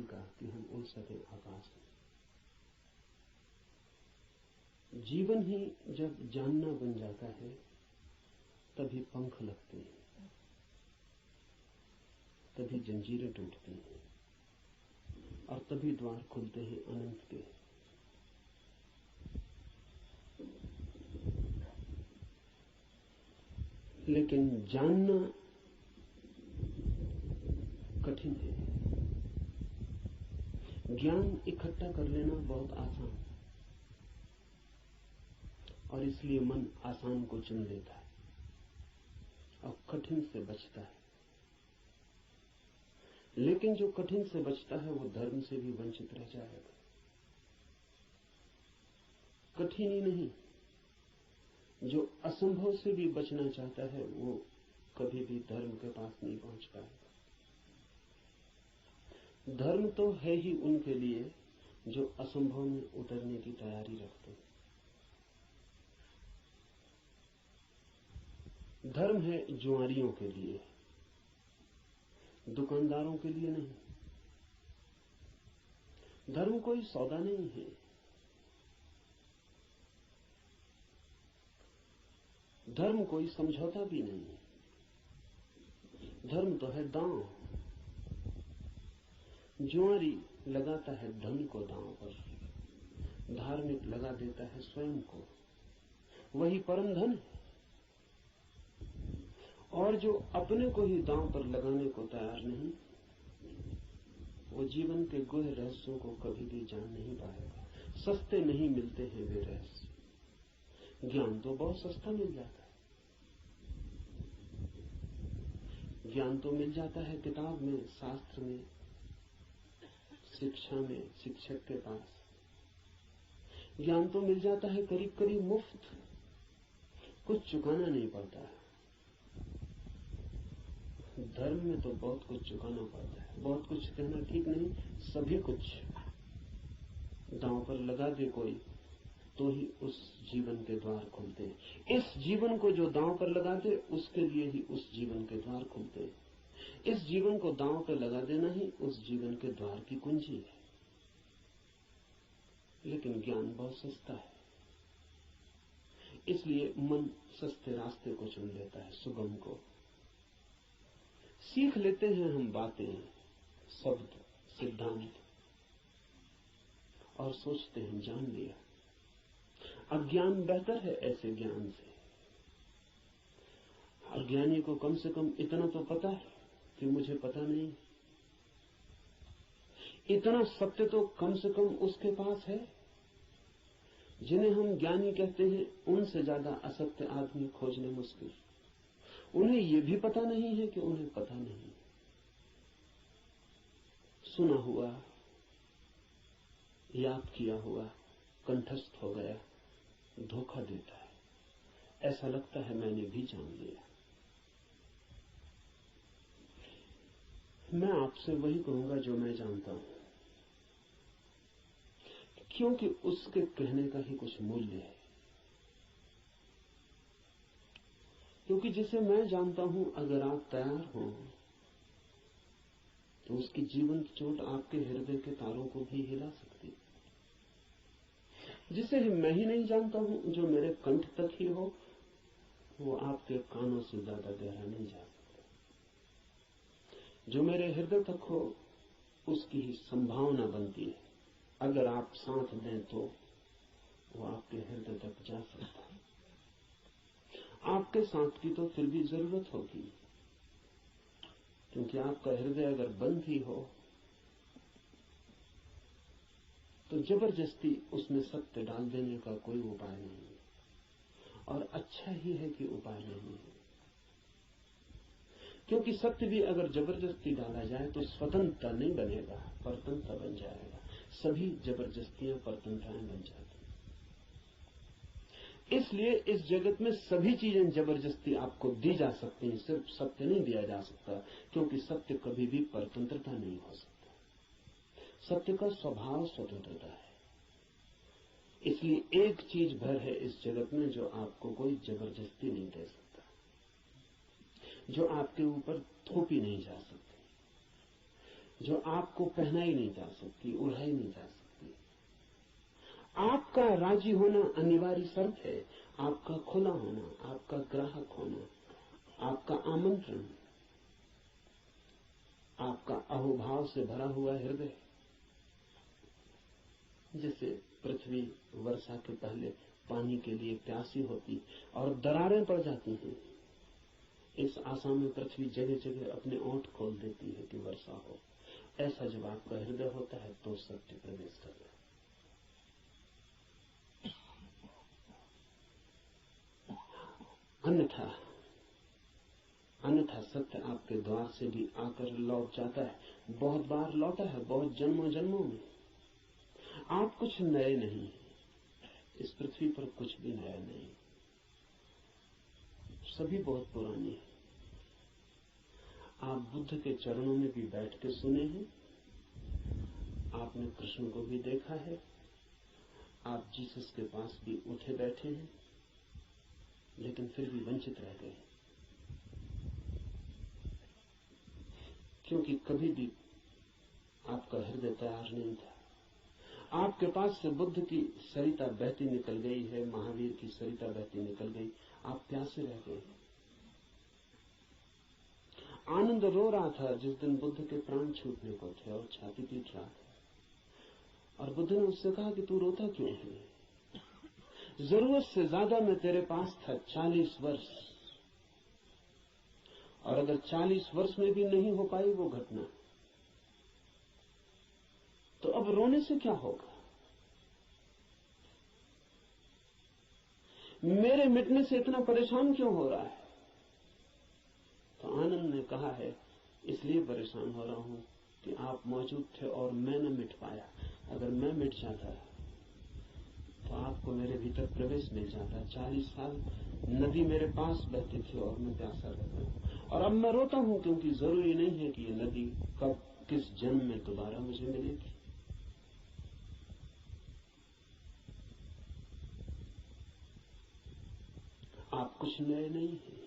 का कि हम उड़ सके आकाश में। जीवन ही जब जानना बन जाता है तभी पंख लगते हैं, तभी जंजीरें टूटती हैं और तभी द्वार खुलते हैं अनंत के। लेकिन जानना कठिन है। ज्ञान इकट्ठा कर लेना बहुत आसान है और इसलिए मन आसान को चुन लेता है और कठिन से बचता है। लेकिन जो कठिन से बचता है वो धर्म से भी वंचित रह जाएगा। कठिन ही नहीं, जो असंभव से भी बचना चाहता है वो कभी भी धर्म के पास नहीं पहुंच पाएगा। धर्म तो है ही उनके लिए जो असंभव में उतरने की तैयारी रखते हैं। धर्म है जुआरियों के लिए, दुकानदारों के लिए नहीं। धर्म कोई सौदा नहीं है। धर्म कोई समझौता भी नहीं है। धर्म तो है दांव। जुआरी लगाता है धन को दांव पर, धार्मिक लगा देता है स्वयं को। वही परम धन है। और जो अपने को ही दांव पर लगाने को तैयार नहीं, वो जीवन के गुह रहस्यों को कभी भी जान नहीं पाएगा। सस्ते नहीं मिलते हैं वे रहस्य। ज्ञान तो बहुत सस्ता मिल जाता है। ज्ञान तो मिल जाता है किताब में, शास्त्र में, शिक्षा में, शिक्षक के पास। ज्ञान तो मिल जाता है करीब करीब मुफ्त, कुछ चुकाना नहीं पड़ता है। धर्म में तो बहुत कुछ चुकाना पड़ता है। बहुत कुछ कहना ठीक नहीं, सभी कुछ दांव पर लगा दे कोई तो ही उस जीवन के द्वार खुलते हैं। इस जीवन को जो दांव पर लगा दे उसके लिए ही उस जीवन के द्वार खुलते हैं। इस जीवन को दांव पर लगा देना ही उस जीवन के द्वार की कुंजी है। लेकिन ज्ञान बहुत सस्ता है, इसलिए मन सस्ते रास्ते को चुन लेता है, सुगम को। सीख लेते हैं हम बातें, शब्द, सिद्धांत और सोचते हैं जान लिया। अज्ञान बेहतर है ऐसे ज्ञान से। अज्ञानी को कम से कम इतना तो पता है कि मुझे पता नहीं। इतना सत्य तो कम से कम उसके पास है। जिन्हें हम ज्ञानी कहते हैं उनसे ज्यादा असत्य आदमी खोजने मुश्किल। उन्हें यह भी पता नहीं है कि उन्हें पता नहीं। सुना हुआ, याद किया हुआ कंठस्थ हो गया, धोखा देता है। ऐसा लगता है मैंने भी जान लिया। मैं आपसे वही कहूंगा जो मैं जानता हूं, क्योंकि उसके कहने का ही कुछ मूल्य है। क्योंकि जिसे मैं जानता हूं, अगर आप तैयार हो तो उसकी जीवंत चोट आपके हृदय के तारों को भी हिला सकती है। जिसे मैं ही नहीं जानता हूं, जो मेरे कंठ तक ही हो, वो आपके कानों से ज्यादा गहरा नहीं जा सकता। जो मेरे हृदय तक हो, उसकी ही संभावना बनती है। अगर आप साथ दें तो वो आपके हृदय तक जा सकता है। आपके साथ की तो फिर भी जरूरत होगी, क्योंकि आपका हृदय अगर बंद ही हो तो जबरदस्ती उसमें सत्य डाल देने का कोई उपाय नहीं है। और अच्छा ही है कि उपाय नहीं है, क्योंकि सत्य भी अगर जबरदस्ती डाला जाए तो स्वतंत्रता नहीं बनेगा, परतंत्रता बन जाएगा। सभी जबरदस्तियां परतंत्रताएं बन जाती। इसलिए इस जगत में सभी चीजें जबरदस्ती आपको दी जा सकती हैं, सिर्फ सत्य नहीं दिया जा सकता, क्योंकि सत्य कभी भी परतंत्रता नहीं हो सकता। सत्य का स्वभाव स्वतंत्रता है। इसलिए एक चीज भर है इस जगत में जो आपको कोई जबरदस्ती नहीं दे सकता, जो आपके ऊपर थोपी नहीं जा सकती। जो आपको पहनाई नहीं जा सकती, उड़ाई नहीं जा सकती। आपका राजी होना अनिवार्य शर्त है, आपका खुला होना, आपका ग्राहक होना, आपका आमंत्रण, आपका अहोभाव से भरा हुआ हृदय। जैसे पृथ्वी वर्षा के पहले पानी के लिए प्यासी होती और दरारें पड़ जाती हैं, इस आशा में पृथ्वी जगह जगह अपने ओंठ खोल देती है कि वर्षा हो। ऐसा जब आपका हृदय होता है तो सत्य प्रवेश करता है। अन्यथा सत्य आपके द्वार से भी आकर लौट जाता है। बहुत बार लौटा है, बहुत जन्मों जन्मों में। आप कुछ नए नहीं, इस पृथ्वी पर कुछ भी नया नहीं, सभी बहुत पुराने हैं। आप बुद्ध के चरणों में भी बैठ के सुने हैं, आपने कृष्ण को भी देखा है, आप जीसस के पास भी उठे बैठे हैं, लेकिन फिर भी वंचित रह गए, क्योंकि कभी भी आपका हृदय तैयार नहीं था। आपके पास से बुद्ध की सरिता बहती निकल गई है, महावीर की सरिता बहती निकल गई, आप प्यासे रह गए। आनंद रो रहा था जिस दिन बुद्ध के प्राण छूटने को थे और छाती पीट रहा था, और बुद्ध ने उससे कहा कि तू रोता क्यों है? जरूरत से ज्यादा मैं तेरे पास था 40 वर्ष, और अगर 40 वर्ष में भी नहीं हो पाई वो घटना, तो अब रोने से क्या होगा? मेरे मिटने से इतना परेशान क्यों हो रहा है? तो आनंद ने कहा है, इसलिए परेशान हो रहा हूं कि आप मौजूद थे और मैं न मिट पाया। अगर मैं मिट जाता तो आपको मेरे भीतर प्रवेश मिल जाता। 40 साल नदी मेरे पास बहती थी और मैं प्यासा रहता हूं, और अब मैं रोता हूं क्योंकि जरूरी नहीं है कि ये नदी कब किस जन्म में दोबारा मुझे मिलेगी। आप कुछ नए नहीं हैं।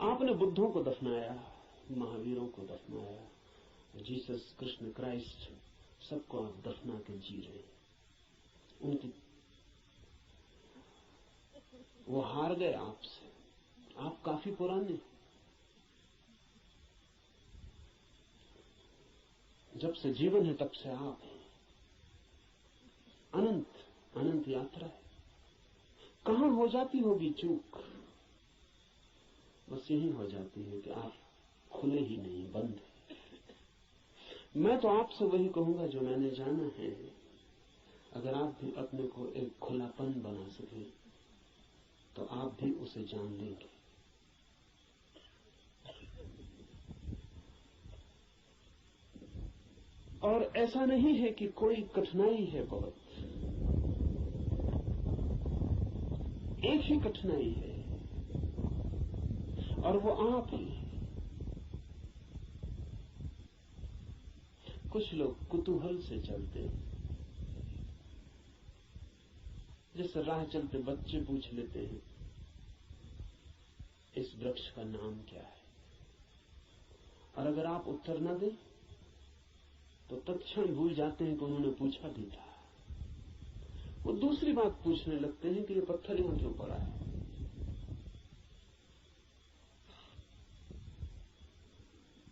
आपने बुद्धों को दफनाया, महावीरों को दफनाया, जीसस, कृष्ण, क्राइस्ट, सबको आप दफना के जी रहे हैं। उनकी वो हार गए आपसे। आप काफी पुराने, जब से जीवन है तब से आप हैं। अनंत अनंत यात्रा है। कहां हो जाती होगी चूक? बस यही हो जाती है कि आप खुले ही नहीं, बंद है। मैं तो आपसे वही कहूंगा जो मैंने जाना है। अगर आप भी अपने को एक खुलापन बना सके तो आप भी उसे जान लेंगे। और ऐसा नहीं है कि कोई कठिनाई है बहुत, एक ही कठिनाई है, और वो आप ही। कुछ लोग कुतूहल से चलते हैं, जैसे राह चलते बच्चे पूछ लेते हैं इस वृक्ष का नाम क्या है, और अगर आप उत्तर न दें तो तत्क्षण भूल जाते हैं कि उन्होंने पूछा भी था। वो दूसरी बात पूछने लगते हैं कि ये पत्थर यहां क्यों पड़ा है।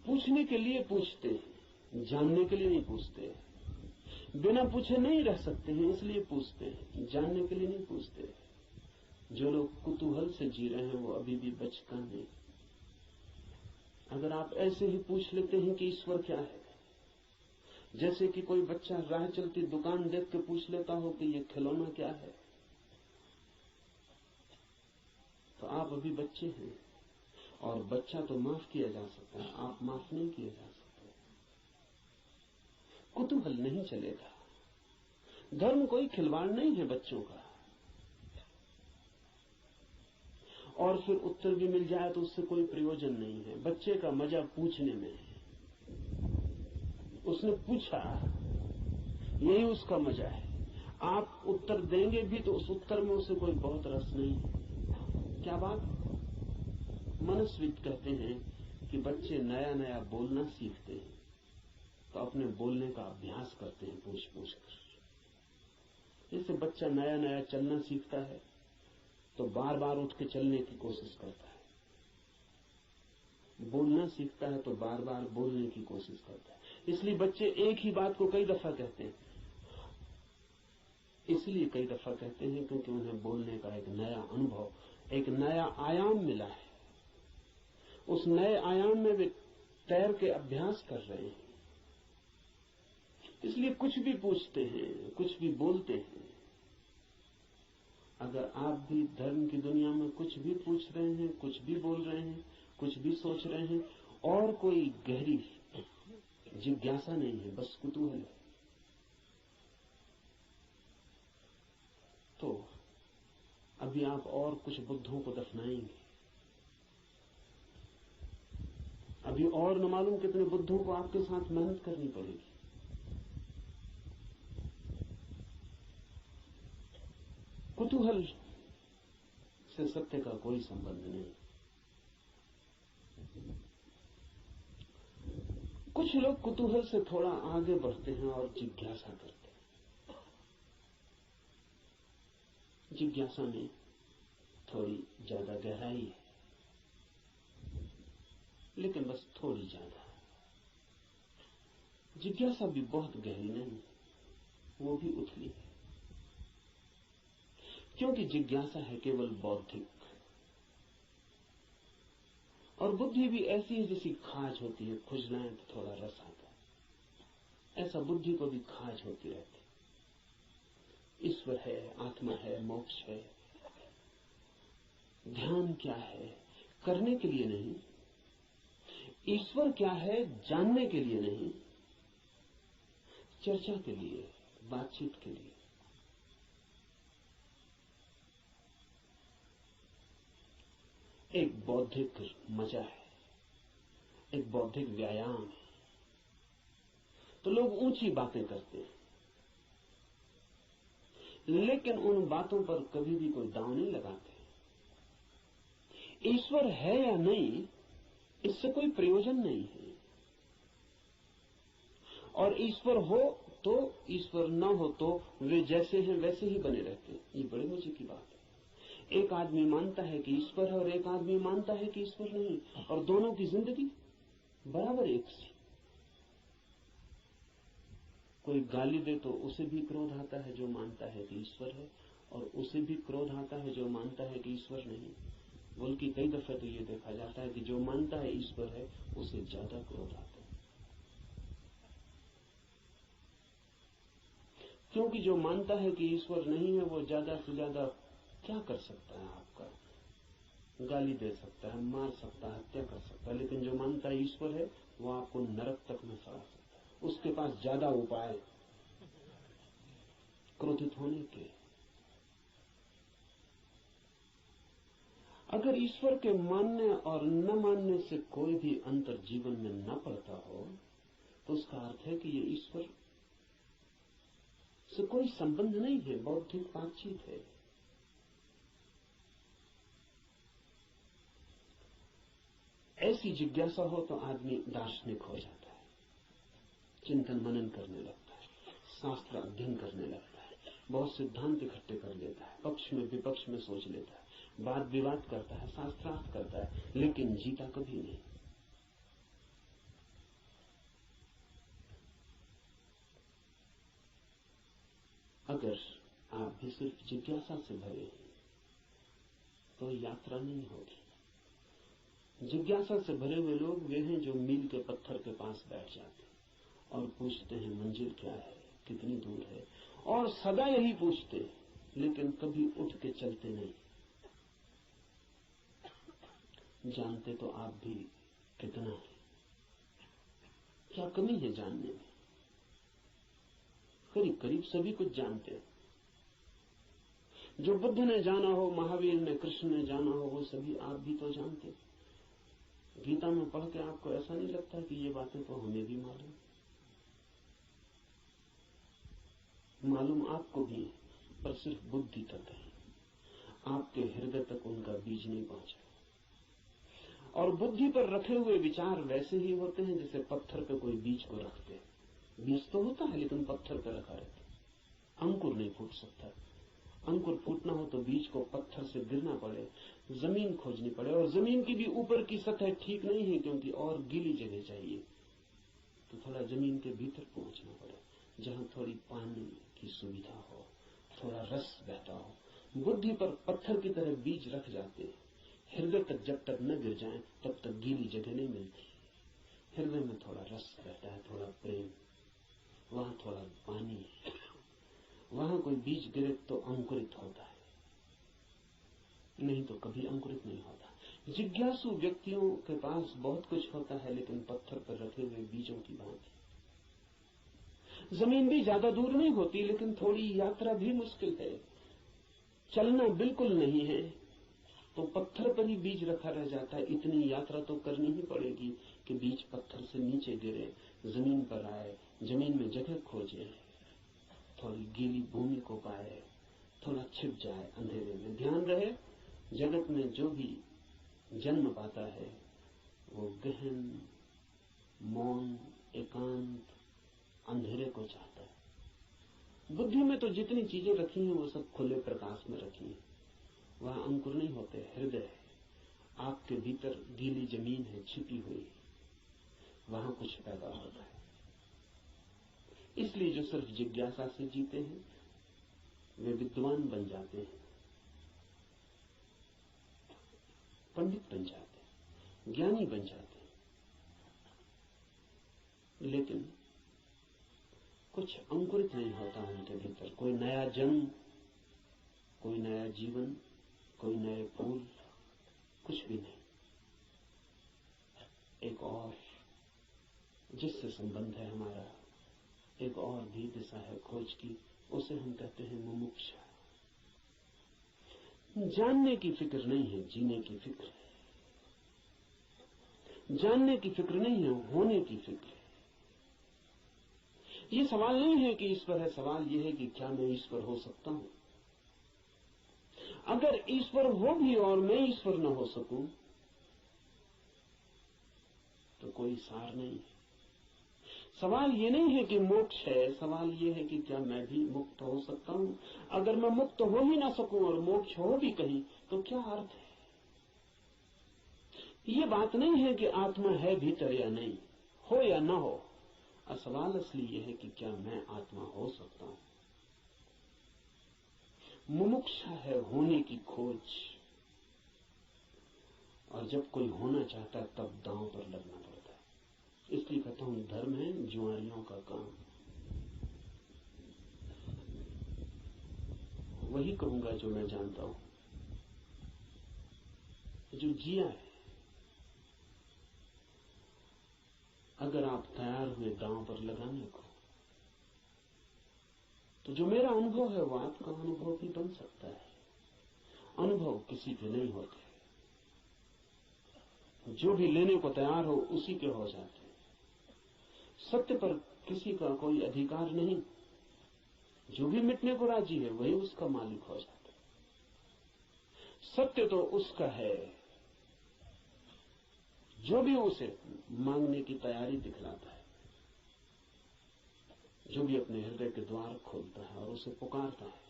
पूछने के लिए पूछते हैं, जानने के लिए नहीं पूछते। बिना पूछे नहीं रह सकते हैं, इसलिए पूछते हैं, जानने के लिए नहीं पूछते। जो लोग कुतूहल से जी रहे हैं वो अभी भी बचकाने नहीं। अगर आप ऐसे ही पूछ लेते हैं कि ईश्वर क्या है, जैसे कि कोई बच्चा राह चलती दुकान देख के पूछ लेता हो कि ये खिलौना क्या है, तो आप अभी बच्चे हैं। और बच्चा तो माफ किया जा सकता है, आप माफ नहीं किए जा सकते। कुतूहल नहीं चलेगा। धर्म कोई खिलवाड़ नहीं है बच्चों का। और फिर उत्तर भी मिल जाए तो उससे कोई प्रयोजन नहीं है। बच्चे का मजा पूछने में है। उसने पूछा, यही उसका मजा है। आप उत्तर देंगे भी तो उस उत्तर में उसे कोई बहुत रस नहीं है। क्या बात? मनस्विद कहते हैं कि बच्चे नया नया बोलना सीखते हैं, तो अपने बोलने का अभ्यास करते हैं पूछ पूछ कर। जैसे बच्चा नया नया चलना सीखता है तो बार बार उठ के चलने की कोशिश करता है, बोलना सीखता है तो बार बार बोलने की कोशिश करता है। इसलिए बच्चे एक ही बात को कई दफा कहते हैं, इसलिए कई दफा कहते हैं क्योंकि उन्हें बोलने का एक नया अनुभव, एक नया आयाम मिला है। उस नए आयाम में वे तैर के अभ्यास कर रहे हैं, इसलिए कुछ भी पूछते हैं, कुछ भी बोलते हैं। अगर आप भी धर्म की दुनिया में कुछ भी पूछ रहे हैं, कुछ भी बोल रहे हैं, कुछ भी सोच रहे हैं और कोई गहरी जिज्ञासा नहीं है, बस कुतूहल है, तो अभी आप और कुछ बुद्धों को दफनाएंगे। अभी और न मालूम कितने बुद्धों को आपके साथ मेहनत करनी पड़ेगी। कुतूहल से सत्य का कोई संबंध नहीं। कुछ लोग कुतूहल से थोड़ा आगे बढ़ते हैं और जिज्ञासा करते हैं। जिज्ञासा में थोड़ी ज्यादा गहराई है, लेकिन बस थोड़ी ज्यादा। जिज्ञासा भी बहुत गहरी नहीं, वो भी उथली है, क्योंकि जिज्ञासा है केवल बौद्धिक, और बुद्धि भी ऐसी है जैसी खाज होती है, खुजलाएं तो थोड़ा रस आता है, ऐसा बुद्धि को भी खाज होती रहती। ईश्वर है, आत्मा है, मोक्ष है, ध्यान क्या है, करने के लिए नहीं। ईश्वर क्या है, जानने के लिए नहीं, चर्चा के लिए, बातचीत के लिए। एक बौद्धिक मजा है, एक बौद्धिक व्यायाम है। तो लोग ऊंची बातें करते हैं, लेकिन उन बातों पर कभी भी कोई दांव नहीं लगाते। ईश्वर है या नहीं, इससे कोई प्रयोजन नहीं है। और ईश्वर हो तो, ईश्वर न हो तो वे जैसे हैं वैसे ही बने रहते हैं। ये बड़े मजे की बात है। एक आदमी मानता है कि ईश्वर है और एक आदमी मानता है कि ईश्वर नहीं, और दोनों की जिंदगी बराबर एक सी। कोई गाली दे तो उसे भी क्रोध आता है जो मानता है कि ईश्वर है, और उसे भी क्रोध आता है जो मानता है कि ईश्वर नहीं। बल्कि कई दफे तो ये देखा जाता है कि जो मानता है ईश्वर है उसे ज्यादा क्रोध आता है, क्योंकि जो मानता है कि ईश्वर नहीं है वो ज्यादा से ज्यादा क्या कर सकता है, आपका गाली दे सकता है, मार सकता है, हत्या कर सकता है। लेकिन जो मानता है ईश्वर है वो आपको नरक तक में सड़ा सकता है। उसके पास ज्यादा उपाय क्रोधित होने के। अगर ईश्वर के मानने और न मानने से कोई भी अंतर जीवन में न पड़ता हो तो उसका अर्थ है कि ये ईश्वर से कोई संबंध नहीं है, बौद्धिक बातचीत है। ऐसी जिज्ञासा हो तो आदमी दार्शनिक हो जाता है, चिंतन मनन करने लगता है, शास्त्र अध्ययन करने लगता है, बहुत सिद्धांत इकट्ठे कर लेता है, पक्ष में विपक्ष में सोच लेता है, वाद विवाद करता है, शास्त्रार्थ करता है, लेकिन जीता कभी नहीं। अगर आप भी सिर्फ जिज्ञासा से भरे हैं तो यात्रा नहीं होगी। जिज्ञासा से भरे हुए लोग वे हैं जो मील के पत्थर के पास बैठ जाते हैं और पूछते हैं मंजिल क्या है, कितनी दूर है, और सदा यही पूछते हैं, लेकिन कभी उठ के चलते नहीं। जानते तो आप भी कितना है, क्या कमी है जानने में? करीब करीब सभी कुछ जानते हैं। जो बुद्ध ने जाना हो, महावीर ने, कृष्ण ने जाना हो, वो सभी आप भी तो जानते। गीता में पढ़ के आपको ऐसा नहीं लगता कि ये बातें तो हमें भी मालूम आपको भी, पर सिर्फ बुद्धि तक है, आपके हृदय तक उनका बीज नहीं पहुंचा। और बुद्धि पर रखे हुए विचार वैसे ही होते हैं जैसे पत्थर पे कोई बीज को रखते हैं। बीज तो होता है लेकिन पत्थर पर रखा रहता है, अंकुर नहीं फूट सकता। अंकुर फूटना हो तो बीज को पत्थर से गिरना पड़े, जमीन खोजनी पड़े, और जमीन की भी ऊपर की सतह ठीक नहीं है क्योंकि और गीली जगह चाहिए, तो थोड़ा जमीन के भीतर पहुंचना पड़े जहां थोड़ी पानी की सुविधा हो, थोड़ा रस बहता हो। बुद्धि पर पत्थर की तरह बीज रख जाते हैं, हृदय तक जब तक न गिर जाए तब तक गीली जगह नहीं मिलती। हृदय में थोड़ा रस बहता है, थोड़ा प्रेम, वहां थोड़ा पानी, वहां कोई बीज गिरे तो अंकुरित होता है, नहीं तो कभी अंकुरित नहीं होता। जिज्ञासु व्यक्तियों के पास बहुत कुछ होता है लेकिन पत्थर पर रखे हुए बीजों की भांति। जमीन भी ज्यादा दूर नहीं होती लेकिन थोड़ी यात्रा भी मुश्किल है, चलना बिल्कुल नहीं है तो पत्थर पर ही बीज रखा रह जाता है। इतनी यात्रा तो करनी ही पड़ेगी कि बीज पत्थर से नीचे गिरे, जमीन पर आए, जमीन में जगह खोजे, थोड़ी गीली भूमि को पाए, थोड़ा छिप जाए अंधेरे में। ध्यान रहे, जगत में जो भी जन्म पाता है वो गहन, मौन, एकांत, अंधेरे को चाहता है। बुद्धि में तो जितनी चीजें रखी हैं वो सब खुले प्रकाश में रखी हैं, वहां अंकुर नहीं होते। हृदय है, आपके भीतर गीली जमीन है छिपी हुई, वहां कुछ पैदा होता है। इसलिए जो सिर्फ जिज्ञासा से जीते हैं वे विद्वान बन जाते हैं, पंडित बन जाते हैं, ज्ञानी बन जाते हैं, लेकिन कुछ अंकुरित नहीं होता उनके भीतर। कोई नया जन्म, कोई नया जीवन, कोई नए फूल, कुछ भी नहीं। एक और जिससे संबंध है हमारा, एक और भी दिशा है खोज की, उसे हम कहते हैं मुमुक्षा। जानने की फिक्र नहीं है, जीने की फिक्र है। जानने की फिक्र नहीं है, होने की फिक्र है। ये सवाल नहीं है कि ईश्वर है, सवाल ये है कि क्या मैं ईश्वर हो सकता हूं। अगर ईश्वर हो भी और मैं ईश्वर न हो सकूं तो कोई सार नहीं है। सवाल ये नहीं है कि मोक्ष है, सवाल ये है कि क्या मैं भी मुक्त हो सकता हूं। अगर मैं मुक्त हो ही ना सकूं और मोक्ष हो भी कहीं तो क्या अर्थ है। ये बात नहीं है कि आत्मा है भीतर या नहीं, हो या ना हो। सवाल असली ये है कि क्या मैं आत्मा हो सकता हूं। मुमुक्षा है होने की खोज, और जब कोई होना चाहता है तब दांव पर लगना पड़ता है। इसलिए कहता हूं धर्म है जुआरियों का काम। वही कहूंगा जो मैं जानता हूं, जो जिया है। अगर आप तैयार हुए दांव पर लगाने को, तो जो मेरा अनुभव है वो आपका अनुभव भी बन सकता है। अनुभव किसी के नहीं होते, जो भी लेने को तैयार हो उसी के हो जाते हैं। सत्य पर किसी का कोई अधिकार नहीं, जो भी मिटने को राजी है वही उसका मालिक हो जाता है। सत्य तो उसका है जो भी उसे मांगने की तैयारी दिखलाता है, जो भी अपने हृदय के द्वार खोलता है और उसे पुकारता है।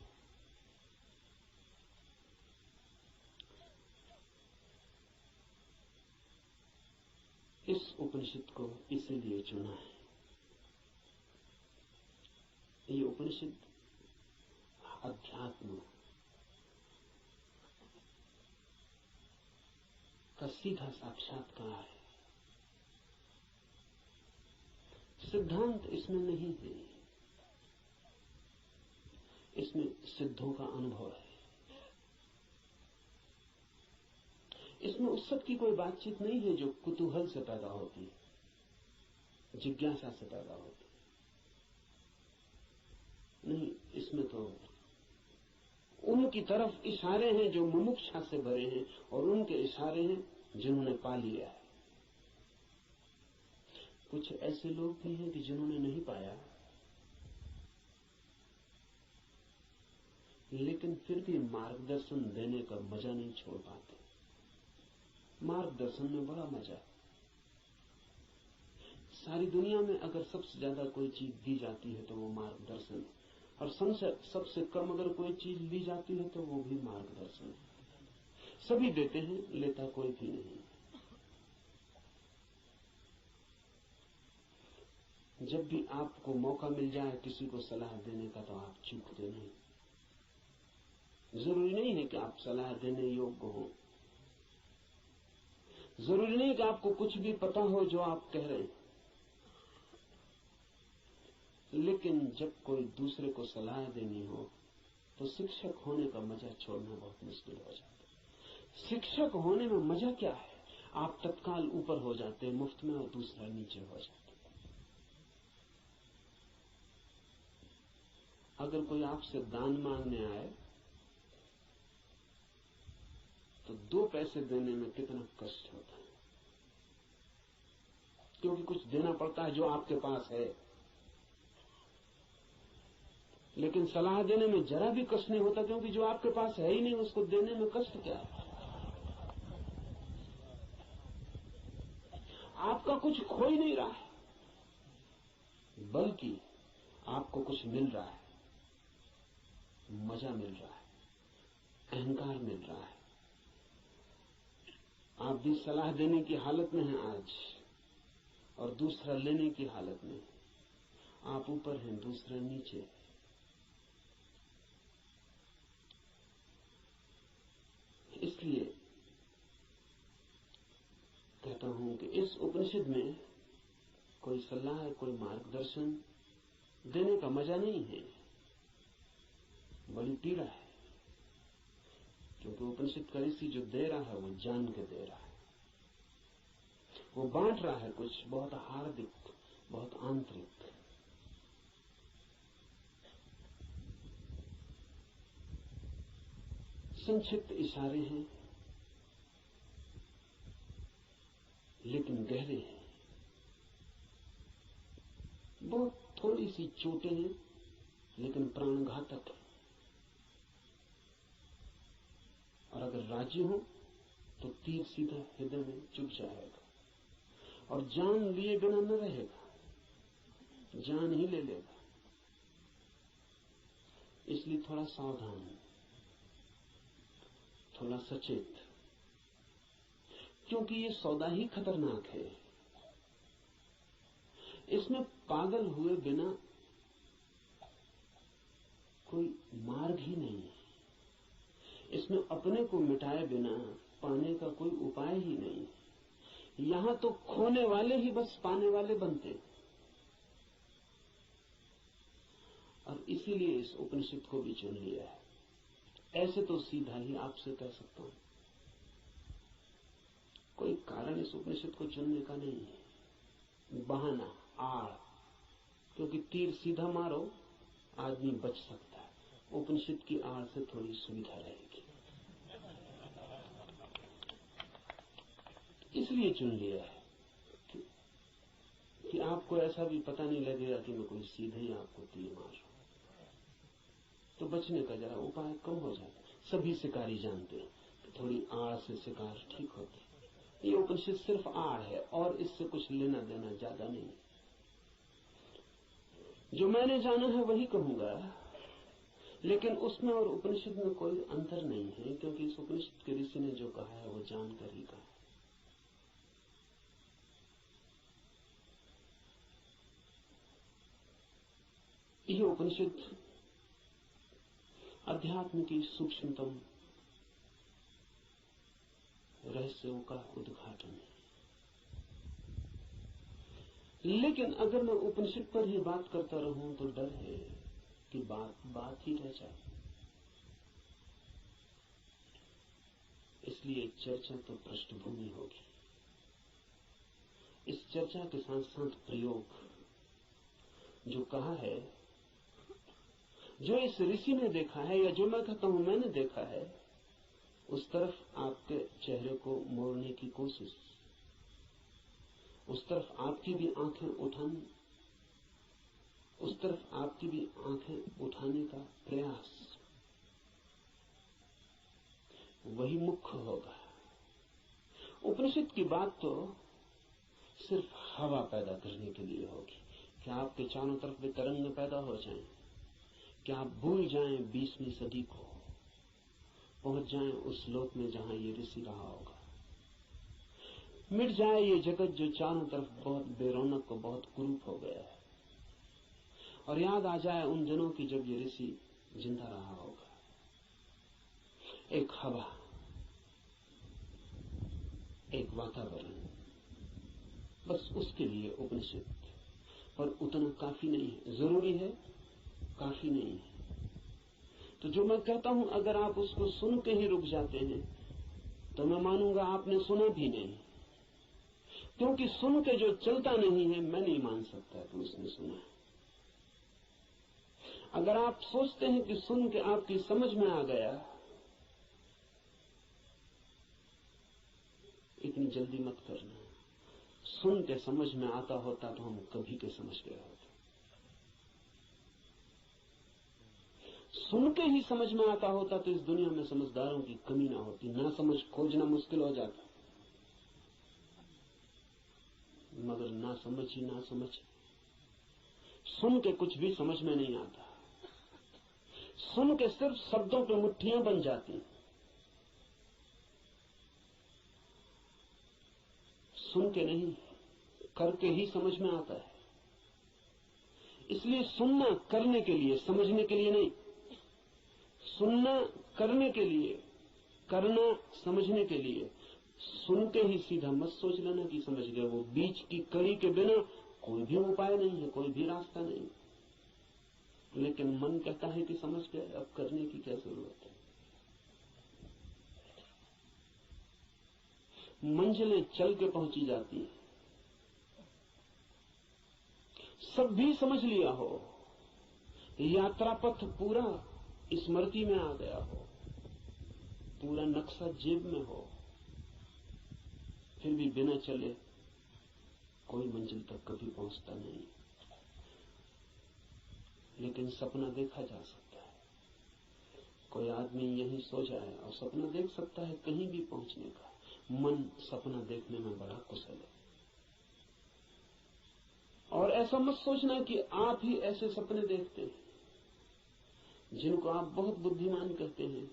इस उपनिषद को इसीलिए चुना है। ये उपनिषद अध्यात्म का सीधा साक्षात्कार है। सिद्धांत इसमें नहीं है, इसमें सिद्धों का अनुभव है। इसमें उस सब की कोई बातचीत नहीं है जो कुतूहल से पैदा होती है, जिज्ञासा से पैदा होती है। नहीं, इसमें तो उनकी तरफ इशारे हैं जो मुमुक्षा से भरे हैं, और उनके इशारे हैं जिन्होंने पा लिया है। कुछ ऐसे लोग भी हैं कि जिन्होंने नहीं पाया, लेकिन फिर भी मार्गदर्शन देने का मजा नहीं छोड़ पाते। मार्गदर्शन में बड़ा मजा है। सारी दुनिया में अगर सबसे ज्यादा कोई चीज दी जाती है तो वो मार्गदर्शन है, और सबसे कम अगर कोई चीज ली जाती है तो वो भी मार्गदर्शन है। सभी देते हैं, लेता कोई भी नहीं। जब भी आपको मौका मिल जाए किसी को सलाह देने का तो आप चूकते नहीं। जरूरी नहीं है कि आप सलाह देने योग्य हो, जरूरी नहीं कि आपको कुछ भी पता हो जो आप कह रहे हैं, लेकिन जब कोई दूसरे को सलाह देनी हो तो शिक्षक होने का मजा छोड़ना बहुत मुश्किल हो जाता है। शिक्षक होने में मजा क्या है? आप तत्काल ऊपर हो जाते हैं मुफ्त में और दूसरा नीचे हो जाता है। अगर कोई आपसे दान मांगने आए तो 2 पैसे देने में कितना कष्ट होता है, क्योंकि कुछ देना पड़ता है जो आपके पास है। लेकिन सलाह देने में जरा भी कष्ट नहीं होता, क्योंकि जो आपके पास है ही नहीं उसको देने में कष्ट क्या है? आपका कुछ खो ही नहीं रहा है, बल्कि आपको कुछ मिल रहा है, मजा मिल रहा है, अहंकार मिल रहा है। आप भी सलाह देने की हालत में हैं आज, और दूसरा लेने की हालत में। आप ऊपर हैं, दूसरा नीचे। इसलिए कहता हूं कि इस उपनिषद में कोई सलाह, कोई मार्गदर्शन देने का मजा नहीं है, बड़ी पीड़ा है। क्योंकि उपनिषद का ऋषि जो दे रहा है वो जान के दे रहा है, वो बांट रहा है कुछ बहुत हार्दिक, बहुत आंतरिक। संक्षिप्त इशारे हैं लेकिन गहरे हैं, बहुत थोड़ी सी चोटें हैं लेकिन प्राणघातक है। और अगर राजी हो तो तीर सीधा हृदय में चुभ जाएगा और जान लिए बिना न रहेगा, जान ही ले लेगा। इसलिए थोड़ा सावधान, थोड़ा सचेत, क्योंकि ये सौदा ही खतरनाक है। इसमें पागल हुए बिना कोई मार्ग ही नहीं है, इसमें अपने को मिटाए बिना पाने का कोई उपाय ही नहीं। यहां तो खोने वाले ही बस पाने वाले बनते हैं। और इसीलिए इस उपनिषद को भी चुन लिया है। ऐसे तो सीधा ही आपसे कह सकता हूं, कोई कारण इस उपनिषद को चुनने का नहीं है, बहाना, आड़। क्योंकि तीर सीधा मारो आदमी बच सकता है, उपनिषद की आड़ से थोड़ी सुविधा रहेगी, इसलिए चुन लिया है कि आपको ऐसा भी पता नहीं लगेगा कि मैं कोई सीधे ही आपको तीर मार रहा हूं, तो बचने का जरा उपाय कम हो जाता है। सभी शिकारी जानते हैं कि थोड़ी आड़ से शिकार ठीक होते। ये उपनिषद सिर्फ आड़ है और इससे कुछ लेना देना ज्यादा नहीं। जो मैंने जाना है वही कहूंगा, लेकिन उसमें और उपनिषद में कोई अंतर नहीं है, क्योंकि इस उपनिषद के ऋषि ने जो कहा है वो जानकर ही कहा है। यह उपनिषद अध्यात्म की सूक्ष्मतम रहस्यों का उद्घाटन है। लेकिन अगर मैं उपनिषद पर ही बात करता रहूं तो डर है कि बात ही रह जाए। इसलिए चर्चा तो पृष्ठभूमि होगी। इस चर्चा के साथ साथ प्रयोग, जो कहा है, जो इस ऋषि ने देखा है या जो मैं कहता हूं मैंने देखा है, उस तरफ आपके चेहरे को मोड़ने की कोशिश, उस तरफ आपकी भी आंखें उठाने, उस तरफ आपकी भी आंखें उठाने का प्रयास, वही मुख्य होगा। उपनिषद की बात तो सिर्फ हवा पैदा करने के लिए होगी कि आपके चारों तरफ वे तरंग पैदा हो जाएं, कि आप भूल जाएं 20वीं सदी को, पहुंच जाएं उस लोक में जहां ये ऋषि रहा होगा। मिट जाए ये जगत जो चारों तरफ बहुत बेरौनक और बहुत कुरूप हो गया है, और याद आ जाए उन दिनों की जब ये ऋषि जिंदा रहा होगा। एक हवा, एक वातावरण, बस उसके लिए उपनिषद। पर उतना काफी नहीं है, जरूरी है, काफी नहीं है। तो जो मैं कहता हूं, अगर आप उसको सुन के ही रुक जाते हैं तो मैं मानूंगा आपने सुना भी नहीं, क्योंकि सुन के जो चलता नहीं है मैं नहीं मान सकता कि उसने सुना है। अगर आप सोचते हैं कि सुन के आपकी समझ में आ गया, इतनी जल्दी मत करना। सुन के समझ में आता होता तो हम कभी के समझ गए होते। सुन के ही समझ में आता होता तो इस दुनिया में समझदारों की कमी ना होती, ना समझ खोजना मुश्किल हो जाता। मगर ना समझ ही ना समझ, सुन के कुछ भी समझ में नहीं आता। सुन के सिर्फ शब्दों पे मुट्ठियां बन जाती। सुन के नहीं, करके ही समझ में आता है। इसलिए सुनना करने के लिए, समझने के लिए नहीं। सुनना करने के लिए, करना समझने के लिए। सुन के ही सीधा मत सोच लेना कि समझ गए। वो बीच की कड़ी के बिना कोई भी उपाय नहीं है, कोई भी रास्ता नहीं। लेकिन मन कहता है कि समझ गए, अब करने की क्या जरूरत है। मंजिलें चल के पहुंची जाती हैं। सब भी समझ लिया हो, यात्रा पथ पूरा स्मृति में आ गया हो, पूरा नक्शा जेब में हो, फिर भी बिना चले कोई मंजिल तक कभी पहुंचता नहीं। लेकिन सपना देखा जा सकता है। कोई आदमी यहीं सो जाए और सपना देख सकता है कहीं भी पहुंचने का। मन सपना देखने में बड़ा कुशल है। और ऐसा मत सोचना कि आप ही ऐसे सपने देखते हैं। जिनको आप बहुत बुद्धिमान कहते हैं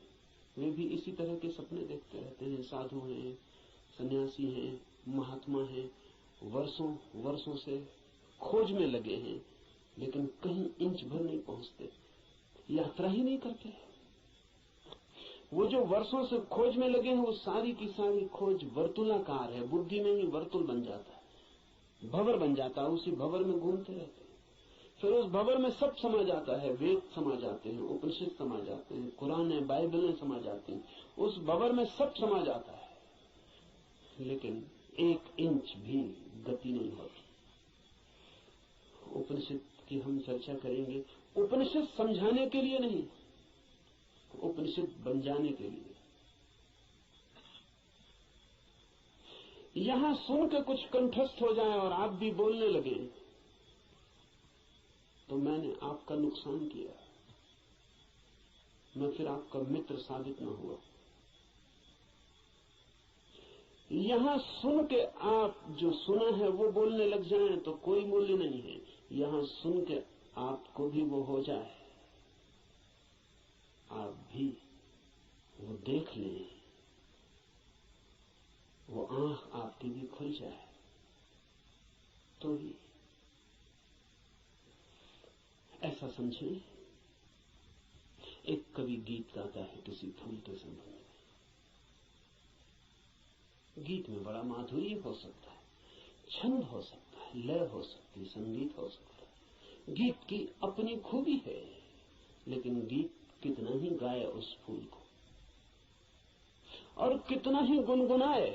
वे भी इसी तरह के सपने देखते रहते हैं। साधु हैं, सन्यासी हैं, महात्मा हैं, वर्षों वर्षों से खोज में लगे हैं, लेकिन कहीं इंच भर नहीं पहुंचते, यात्रा ही नहीं करते। वो जो वर्षों से खोज में लगे हैं वो सारी की सारी खोज वर्तुलाकार है। बुद्धि में ही वर्तुल बन जाता है, भंवर बन जाता है, उसी भंवर में घूमते रहते हैं। फिर उस भंवर में सब समा जाता है, वेद समा जाते हैं, उपनिषद समा जाते हैं, कुरान बाइबलें समा जाती हैं। उस भंवर में सब समा जाता है, लेकिन एक इंच भी गति नहीं होती। उपनिषद की हम चर्चा करेंगे, उपनिषद समझाने के लिए नहीं, उपनिषद बन जाने के लिए। यहां सुन के कुछ कंठस्थ हो जाए और आप भी बोलने लगे तो मैंने आपका नुकसान किया, मैं फिर आपका मित्र साबित न हुआ। यहां सुन के आप जो सुना है वो बोलने लग जाएं तो कोई मूल्य नहीं है। यहां सुन के आपको भी वो हो जाए, आप भी वो देख लें, वो आंख आपकी भी खुल जाए तो ही। ऐसा समझें, एक कवि गीत गाता है किसी फूल के संबंध में। गीत में बड़ा माधुर्य हो सकता है, छंद हो सकता है, लय हो सकती है, संगीत हो सकता है। गीत की अपनी खूबी है, लेकिन गीत कितना ही गाए उस फूल को और कितना ही गुनगुनाए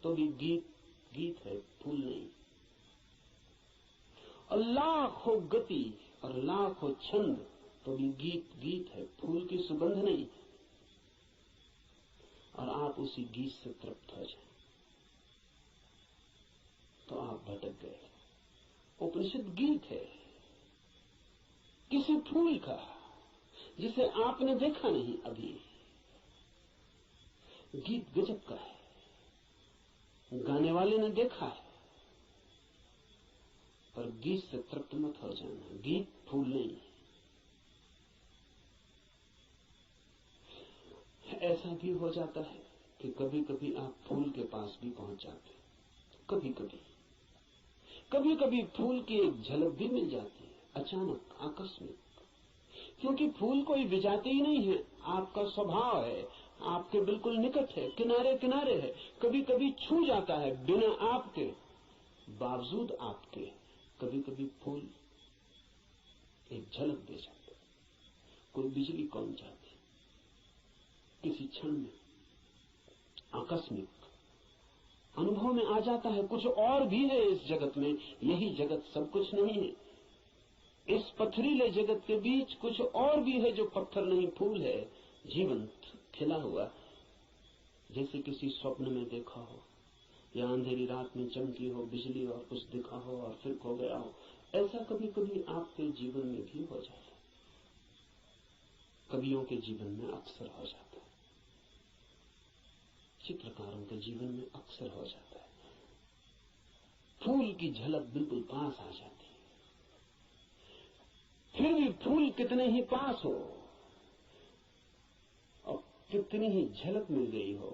तो भी गीत गीत है, फूल नहीं। और लाखों गति और लाखों छंद तो भी गीत गीत है, फूल की सुगंध नहीं। और आप उसी गीत से तृप्त हो जाए तो आप भटक गए। उपनिषद गीत है किसी फूल का जिसे आपने देखा नहीं अभी। गीत गजब का है, गाने वाले ने देखा है, पर गीत से तृप्त मत हो जाना। गीत फूल नहीं है। ऐसा भी हो जाता है कि कभी कभी आप फूल के पास भी पहुंच जाते हैं। कभी कभी फूल की एक झलक भी मिल जाती है, अचानक, आकस्मिक। क्योंकि फूल कोई विजाती ही नहीं है, आपका स्वभाव है, आपके बिल्कुल निकट है, किनारे किनारे है। कभी कभी छू जाता है बिना आपके, बावजूद आपके। कभी कभी फूल एक झलक दे जाता है, कोई बिजली कौन जाती, किसी क्षण में आकस्मिक अनुभव में आ जाता है। कुछ और भी है इस जगत में, यही जगत सब कुछ नहीं है। इस पथरीले जगत के बीच कुछ और भी है जो पत्थर नहीं, फूल है, जीवंत, खिला हुआ, जैसे किसी स्वप्न में देखा हो या अंधेरी रात में चमकी हो बिजली और कुछ दिखा हो और फिर खो गया हो। ऐसा कभी कभी आपके जीवन में भी हो जाता है, कवियों के जीवन में अक्सर हो जाता है, चित्रकारों के जीवन में अक्सर हो जाता है। फूल की झलक बिल्कुल पास आ जाती है। फिर भी फूल कितने ही पास हो और कितनी ही झलक मिल गई हो,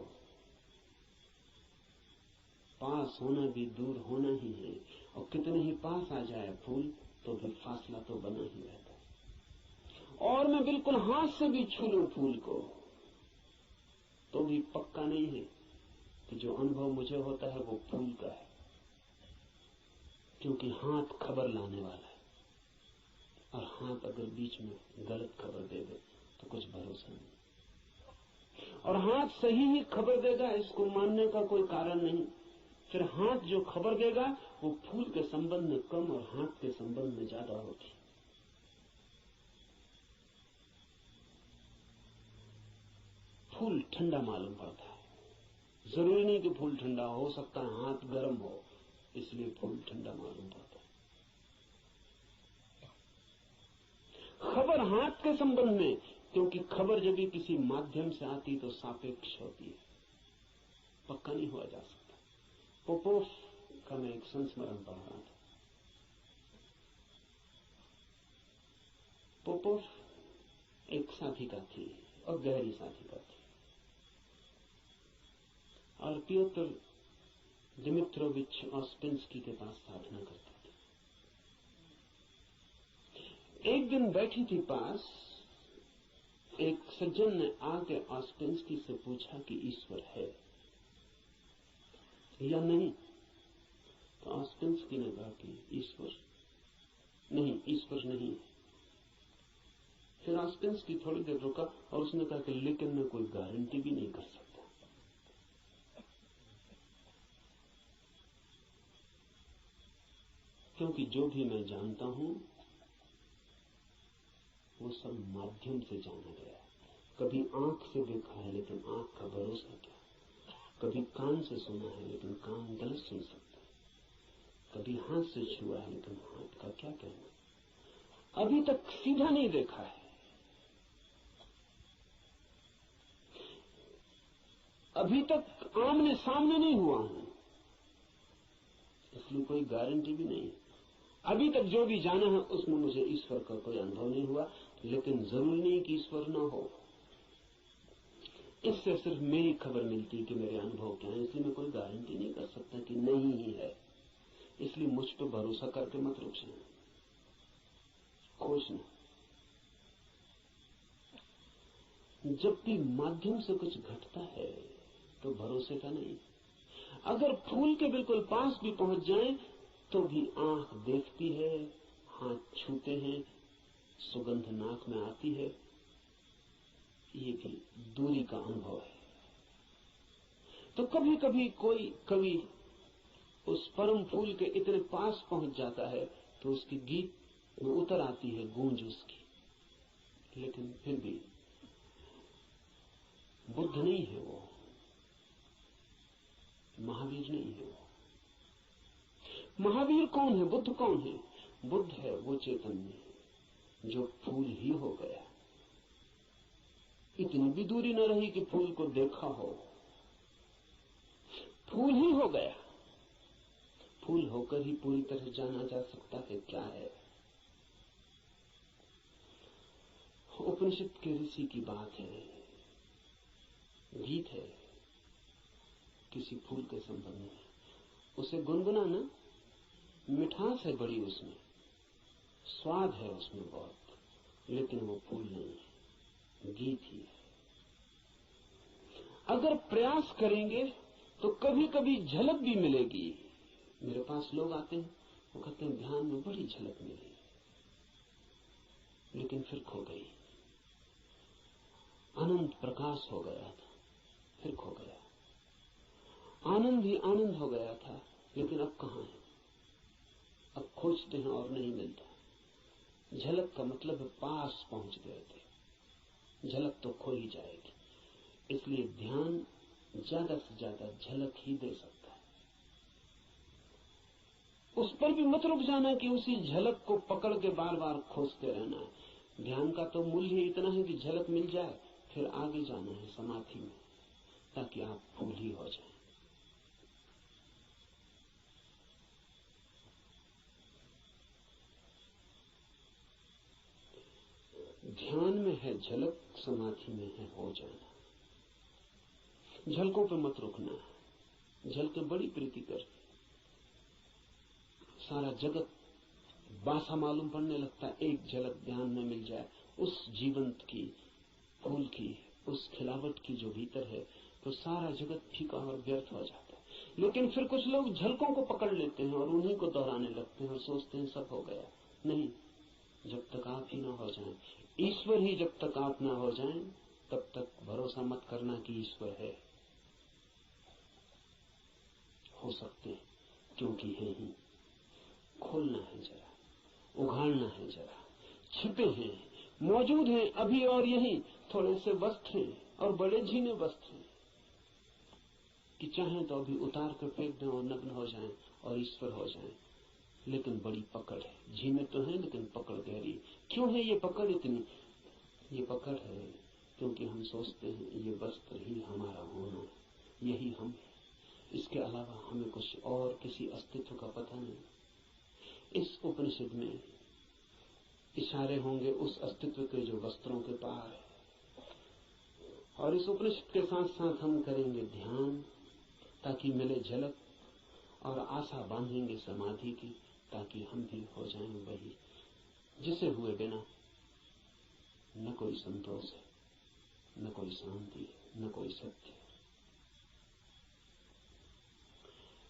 पास होना भी दूर होना ही है। और कितने ही पास आ जाए फूल तो भी फासला तो बना ही रहता है। और मैं बिल्कुल हाथ से भी छू लूं फूल को तो भी पक्का नहीं है कि जो अनुभव मुझे होता है वो फूल का है, क्योंकि हाथ खबर लाने वाला है, और हाथ अगर बीच में गलत खबर दे दे तो कुछ भरोसा नहीं। और हाथ सही ही खबर देगा, इसको मानने का कोई कारण नहीं। फिर हाथ जो खबर देगा वो फूल के संबंध में कम और हाथ के संबंध में ज्यादा होती। फूल ठंडा मालूम पड़ता है, जरूरी नहीं कि फूल ठंडा हो सकता है हाथ गर्म हो, इसलिए फूल ठंडा मालूम पड़ता है। खबर हाथ के संबंध में, क्योंकि खबर जब भी किसी माध्यम से आती तो सापेक्ष होती है, पक्का नहीं हुआ जा सकता। पोपोफ का मैं एक संस्मरण पढ़ रहा था। पोपोफ एक साधिका थी और गहरी साधिका थी, और पियोत्र दिमित्रोविच ऑस्पेंस्की के पास साधना करती थी। एक दिन बैठी थी पास, एक सज्जन ने आके ऑस्पेंस्की से पूछा कि ईश्वर है या नहीं। तो ऑस्पेंस्की ने कहा कि ईश्वर नहीं। फिर ऑस्पेंस्की थोड़ी देर रुका और उसने कहा कि लेकिन मैं कोई गारंटी भी नहीं कर सकता, क्योंकि जो भी मैं जानता हूं वो सब माध्यम से जाना गया। कभी आंख से देखा है लेकिन आंख का भरोसा क्या, कभी कान से सुना है लेकिन कान गलत सुन सकता है, कभी हाथ से छुआ है लेकिन हाथ का क्या कहना, अभी तक सीधा नहीं देखा है, अभी तक आमने सामने नहीं हुआ हूं, इसलिए कोई गारंटी भी नहीं। अभी तक जो भी जाना है उसमें मुझे ईश्वर का कोई अनुभव नहीं हुआ, लेकिन जरूरी नहीं कि ईश्वर न हो। इससे सिर्फ मेरी खबर मिलती कि मेरे अनुभव क्या है, इसलिए मैं कोई गारंटी नहीं कर सकता कि नहीं ही है। इसलिए मुझ पर भरोसा करके मत रुक जाना, खोजना। जब भी माध्यम से कुछ घटता है तो भरोसे का नहीं। अगर फूल के बिल्कुल पास भी पहुंच जाएं तो भी आंख देखती है, हाथ छूते हैं, सुगंध नाक में आती है, ये भी दूरी का अनुभव है। तो कभी कभी कोई कवि उस परम फूल के इतने पास पहुंच जाता है तो उसकी गीत में उतर आती है गूंज उसकी, लेकिन फिर भी बुद्ध नहीं है वो, महावीर नहीं है वो। महावीर कौन है, बुद्ध कौन है? बुद्ध है वो चैतन्य जो फूल ही हो गया। इतनी भी दूरी न रही कि फूल को देखा हो, फूल ही हो गया। फूल होकर ही पूरी तरह जाना जा सकता है क्या है। उपनिषद के ऋषि की बात है, गीत है किसी फूल के संबंध में। उसे गुनगुनाना, मिठास है बड़ी उसमें, स्वाद है उसमें बहुत, लेकिन वो फूल नहीं है, गीत ही है। अगर प्रयास करेंगे तो कभी कभी झलक भी मिलेगी। मेरे पास लोग आते हैं, वो कहते हैं ध्यान में बड़ी झलक मिली, लेकिन फिर खो गई। अनंत प्रकाश हो गया था, फिर खो गया। आनंद ही आनंद हो गया था, लेकिन अब कहां है? अब खोजते हैं और नहीं मिलता। झलक का मतलब है पास पहुंच गए थे, झलक तो खो ही जाएगी। इसलिए ध्यान ज्यादा से ज्यादा झलक ही दे सकता है। उस पर भी मत रुक जाना कि उसी झलक को पकड़ के बार बार खोजते रहना है। ध्यान का तो मूल्य ही इतना है कि झलक मिल जाए, फिर आगे जाना है समाधि में, ताकि आप फूल ही हो जाएं। ध्यान में है झलक, समाधि में है हो जाना। झलकों पे मत रुकना है। झलकें बड़ी प्रीतिकर, सारा जगत बासा मालूम पड़ने लगता है। एक झलक ध्यान में मिल जाए उस जीवंत की, फूल की, उस खिलावट की जो भीतर है, तो सारा जगत फीका और व्यर्थ हो जाता है। लेकिन फिर कुछ लोग झलकों को पकड़ लेते हैं और उन्हीं को दोहराने लगते हैं और सोचते हैं सब हो गया। नहीं, जब तक आप ही ना हो जाएं, ईश्वर ही जब तक आप ना हो जाएं, तब तक भरोसा मत करना कि ईश्वर है। हो सकते हैं, क्योंकि है ही। खोलना है जरा, उघाड़ना है जरा। छिपे हैं, मौजूद हैं अभी और यहीं। थोड़े से वस्त्र हैं और बड़े झीने वस्त्र हैं कि चाहें तो अभी उतार कर फेंक दें और नग्न हो जाएं और ईश्वर हो जाएं। लेकिन बड़ी पकड़ है। झीने तो हैं लेकिन पकड़ गहरी। क्यों है ये पकड़ इतनी? ये पकड़ है क्योंकि हम सोचते हैं ये वस्त्र ही हमारा होना है, यही हम है। इसके अलावा हमें कुछ और किसी अस्तित्व का पता नहीं। इस उपनिषद में इशारे होंगे उस अस्तित्व के जो वस्त्रों के पार है। और इस उपनिषद के साथ साथ हम करेंगे ध्यान ताकि मिले झलक, और आशा बांधेंगे समाधि की ताकि हम भी हो जाएं वही जिसे हुए बिना न कोई संतोष है, न कोई शांति है, न कोई सत्य है।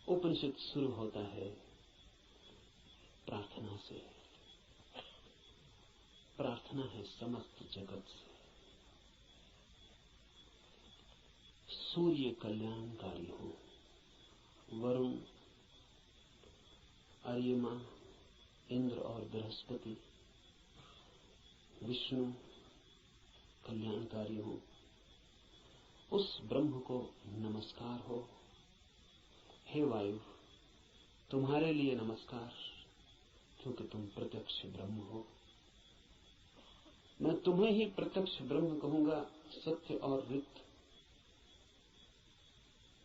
उपनिषद शुरू होता है प्रार्थना से। प्रार्थना है समस्त जगत से। सूर्य कल्याणकारी हो, वरुण, अर्यमा, इंद्र और बृहस्पति, विष्णु कल्याणकारी हो, उस ब्रह्म को नमस्कार हो। हे वायु, तुम्हारे लिए नमस्कार, क्योंकि तुम प्रत्यक्ष ब्रह्म हो। मैं तुम्हें ही प्रत्यक्ष ब्रह्म कहूंगा। सत्य और ऋत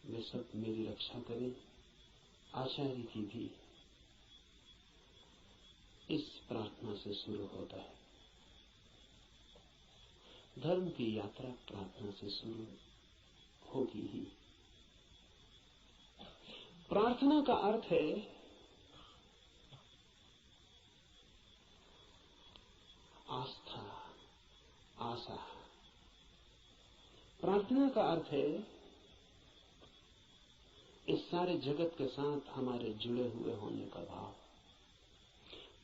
वे सब मेरी रक्षा करें। आचार्य की भी इस प्रार्थना से शुरू होता है। धर्म की यात्रा प्रार्थना से शुरू होगी ही। प्रार्थना का अर्थ है आस्था, आशा। प्रार्थना का अर्थ है इस सारे जगत के साथ हमारे जुड़े हुए होने का भाव।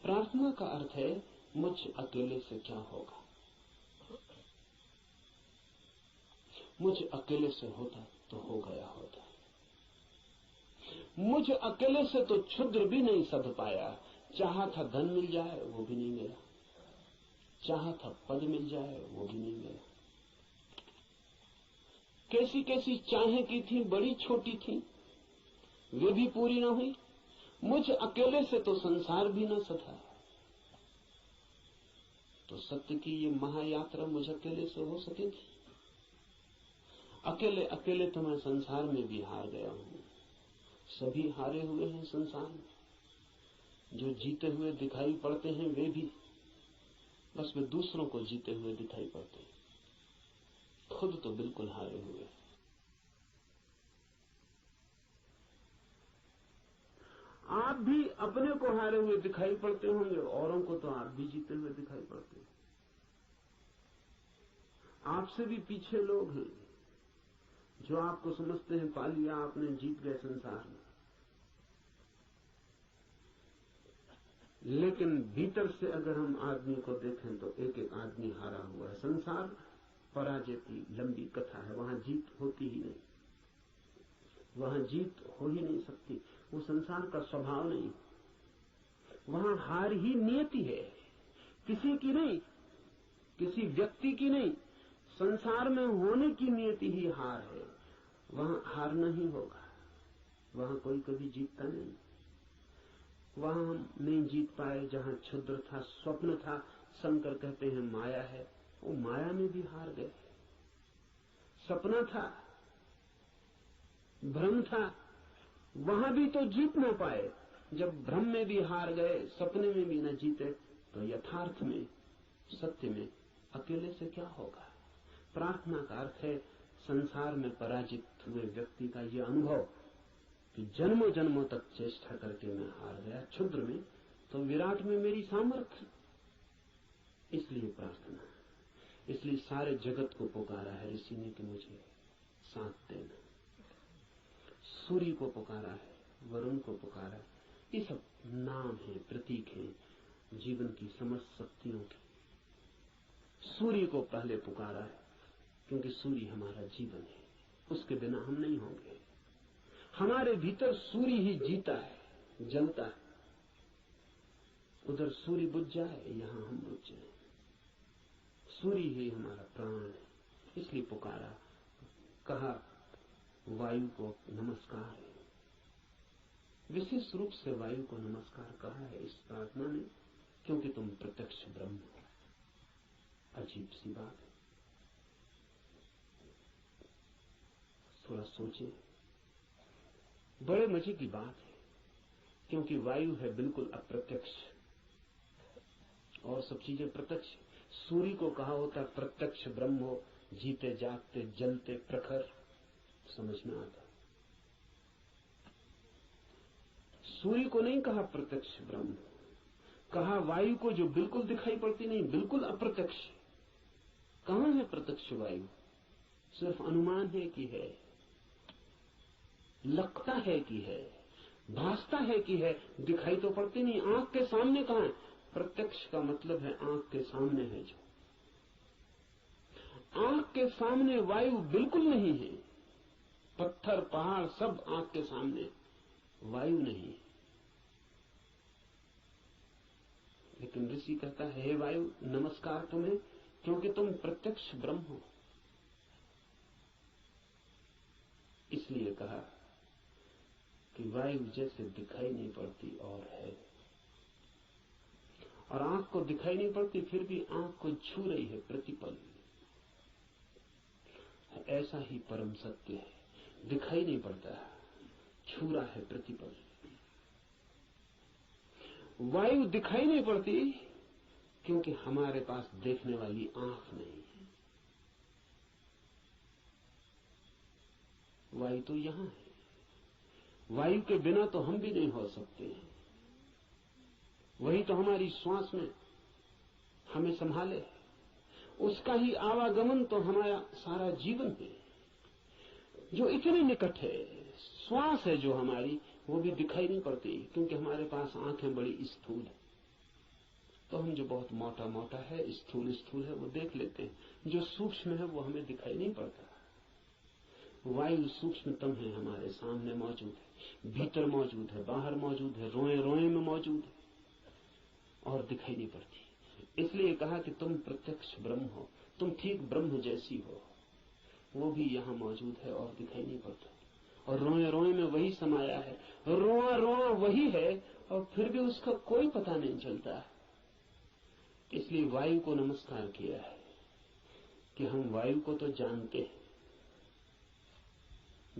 प्रार्थना का अर्थ है मुझ अकेले से क्या होगा। मुझ अकेले से होता तो हो गया होता। मुझ अकेले से तो क्षुद्र भी नहीं सध पाया। चाहा था धन मिल जाए वो भी नहीं मिला, चाहा था पद मिल जाए वो भी नहीं मिला। कैसी कैसी चाहें की थी, बड़ी छोटी थी, वे भी पूरी न हुई। मुझ अकेले से तो संसार भी न सधा। तो सत्य की ये महायात्रा मुझ अकेले से हो सकेगी? अकेले अकेले तो मैं संसार में भी हार गया हूं। सभी हारे हुए हैं संसार में। जो जीते हुए दिखाई पड़ते हैं वे भी, बस वे दूसरों को जीते हुए दिखाई पड़ते हैं, खुद तो बिल्कुल हारे हुए हैं। आप भी अपने को हारे हुए दिखाई पड़ते होंगे, औरों को तो आप भी जीते हुए दिखाई पड़ते हैं। आपसे भी पीछे लोग हैं जो आपको समझते हैं पा लिया आपने, जीत गए संसार में, लेकिन भीतर से अगर हम आदमी को देखें तो एक एक आदमी हारा हुआ है। संसार पराजय की लंबी कथा है, वहां जीत होती ही नहीं, वहां जीत हो ही नहीं सकती, वो संसार का स्वभाव नहीं। वहां हार ही नियति है, किसी की नहीं, किसी व्यक्ति की नहीं, संसार में होने की नियति ही हार है। वहां हार नहीं होगा, वहां कोई कभी जीतता नहीं। वहां हम नहीं जीत पाए जहां क्षुद्र था, स्वप्न था, शंकर कहते हैं माया है, वो माया में भी हार गए। सपना था, भ्रम था, वहां भी तो जीत न पाए। जब भ्रम में भी हार गए, सपने में भी न जीते, तो यथार्थ में, सत्य में अकेले से क्या होगा। प्रार्थना का अर्थ है संसार में पराजित हुए व्यक्ति का यह अनुभव कि जन्मों जन्मों तक चेष्टा करके मैं हार गया, क्षुद्र में तो विराट में मेरी सामर्थ्य। इसलिए प्रार्थना, इसलिए सारे जगत को पुकारा है ऋषि ने कि मुझे साथ देना। सूर्य को पुकारा है, वरुण को पुकारा है, ये सब नाम है, प्रतीक है जीवन की समस्त शक्तियों की। सूर्य को पहले पुकारा है क्योंकि सूर्य हमारा जीवन है, उसके बिना हम नहीं होंगे। हमारे भीतर सूर्य ही जीता है, जलता है। उधर सूर्य बुझ जाए, यहां हम बुझ जाए। सूर्य ही हमारा प्राण है, इसलिए पुकारा। कहा वायु को नमस्कार है, विशेष रूप से वायु को नमस्कार कहा है इस प्रार्थना में, क्योंकि तुम प्रत्यक्ष ब्रह्म हो। अजीब सी बात है, थोड़ा सोचे, बड़े मजे की बात है, क्योंकि वायु है बिल्कुल अप्रत्यक्ष और सब चीजें प्रत्यक्ष। सूर्य को कहा होता प्रत्यक्ष ब्रह्म हो, जीते जागते जलते प्रखर, समझ में आता। सूर्य को नहीं कहा प्रत्यक्ष ब्रह्म, कहा वायु को जो बिल्कुल दिखाई पड़ती नहीं, बिल्कुल अप्रत्यक्ष। कहां है प्रत्यक्ष वायु? सिर्फ अनुमान है कि है, लगता है कि है, भासता है कि है, दिखाई तो पड़ती नहीं। आंख के सामने कहां है? प्रत्यक्ष का मतलब है आंख के सामने है। जो आंख के सामने वायु बिल्कुल नहीं है, पत्थर पहाड़ सब आंख के सामने, वायु नहीं। लेकिन ऋषि कहता है हे वायु नमस्कार तुम्हें, क्योंकि तुम प्रत्यक्ष ब्रह्म हो। इसलिए कहा कि वायु जैसे दिखाई नहीं पड़ती और है, और आंख को दिखाई नहीं पड़ती फिर भी आंख को छू रही है प्रतिपल। ऐसा ही परम सत्य है, दिखाई नहीं पड़ता, छू रहा है प्रतिपल। वायु दिखाई नहीं पड़ती क्योंकि हमारे पास देखने वाली आंख नहीं है। वायु तो यहां है, वायु के बिना तो हम भी नहीं हो सकते। वही तो हमारी श्वास में हमें संभाले, उसका ही आवागमन तो हमारा सारा जीवन है, जो इतने निकट है। श्वास है जो हमारी, वो भी दिखाई नहीं पड़ती क्योंकि हमारे पास आंखें बड़ी स्थूल है। तो हम जो बहुत मोटा मोटा है, स्थूल स्थूल है, वो देख लेते हैं, जो सूक्ष्म है वो हमें दिखाई नहीं पड़ता। वायु सूक्ष्मतम है, हमारे सामने मौजूद है, भीतर मौजूद है, बाहर मौजूद है, रोए रोए में मौजूद है और दिखाई नहीं पड़ती। इसलिए कहा कि तुम प्रत्यक्ष ब्रह्म हो, तुम ठीक ब्रह्म जैसी हो, वो भी यहां मौजूद है और दिखाई नहीं पड़ता। और रोए रोए में वही समाया है, रोआ रोआ वही है और फिर भी उसका कोई पता नहीं चलता। इसलिए वायु को नमस्कार किया है कि हम वायु को तो जानते हैं,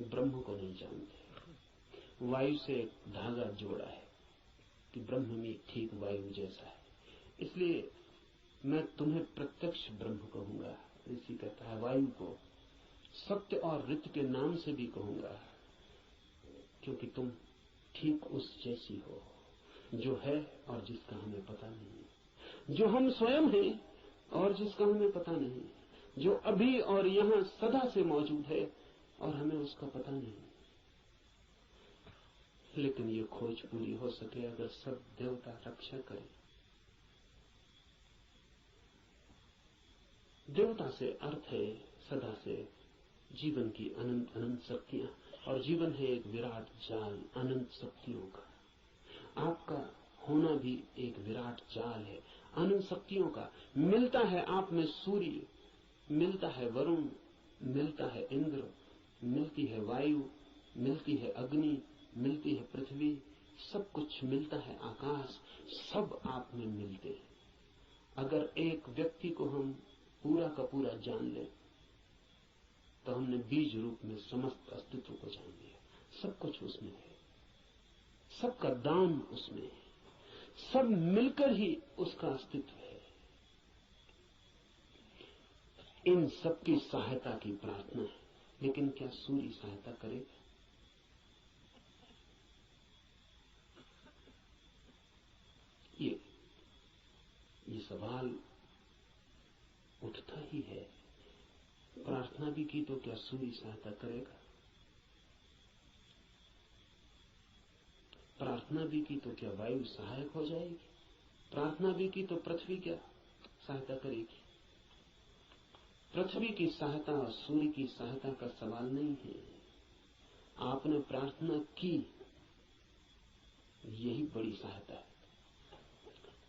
ब्रह्म को नहीं जानते। वायु से एक धागा जोड़ा है कि ब्रह्म भी ठीक वायु जैसा है। इसलिए मैं तुम्हें प्रत्यक्ष ब्रह्म कहूंगा। ऋषि कहता है वायु को सत्य और ऋत के नाम से भी कहूंगा, क्योंकि तुम ठीक उस जैसी हो जो है और जिसका हमें पता नहीं, जो हम स्वयं हैं और जिसका हमें पता नहीं, जो अभी और यहां सदा से मौजूद है और हमें उसका पता नहीं। लेकिन ये खोज पूरी हो सके अगर सब देवता रक्षा करें। देवता से अर्थ है सदा से जीवन की अनंत अनंत शक्तियां, और जीवन है एक विराट जाल अनंत शक्तियों का। आपका होना भी एक विराट जाल है अनंत शक्तियों का। मिलता है आप में सूर्य, मिलता है वरुण, मिलता है इंद्र, मिलती है वायु, मिलती है अग्नि, मिलती है पृथ्वी, सब कुछ मिलता है आकाश, सब आप में मिलते हैं। अगर एक व्यक्ति को हम पूरा का पूरा जान लें तो हमने बीज रूप में समस्त अस्तित्व को जान लिया। सब कुछ उसमें है, सबका दान उसमें है, सब मिलकर ही उसका अस्तित्व है। इन सबकी सहायता की प्रार्थना है, लेकिन क्या सूर्य सहायता करेगा? ये सवाल उठता ही है। प्रार्थना भी की तो क्या सूर्य सहायता करेगा? प्रार्थना भी की तो क्या वायु सहायक हो जाएगी? प्रार्थना भी की तो पृथ्वी क्या सहायता करेगी? पृथ्वी की सहायता और सूर्य की सहायता का सवाल नहीं है। आपने प्रार्थना की, यही बड़ी सहायता है।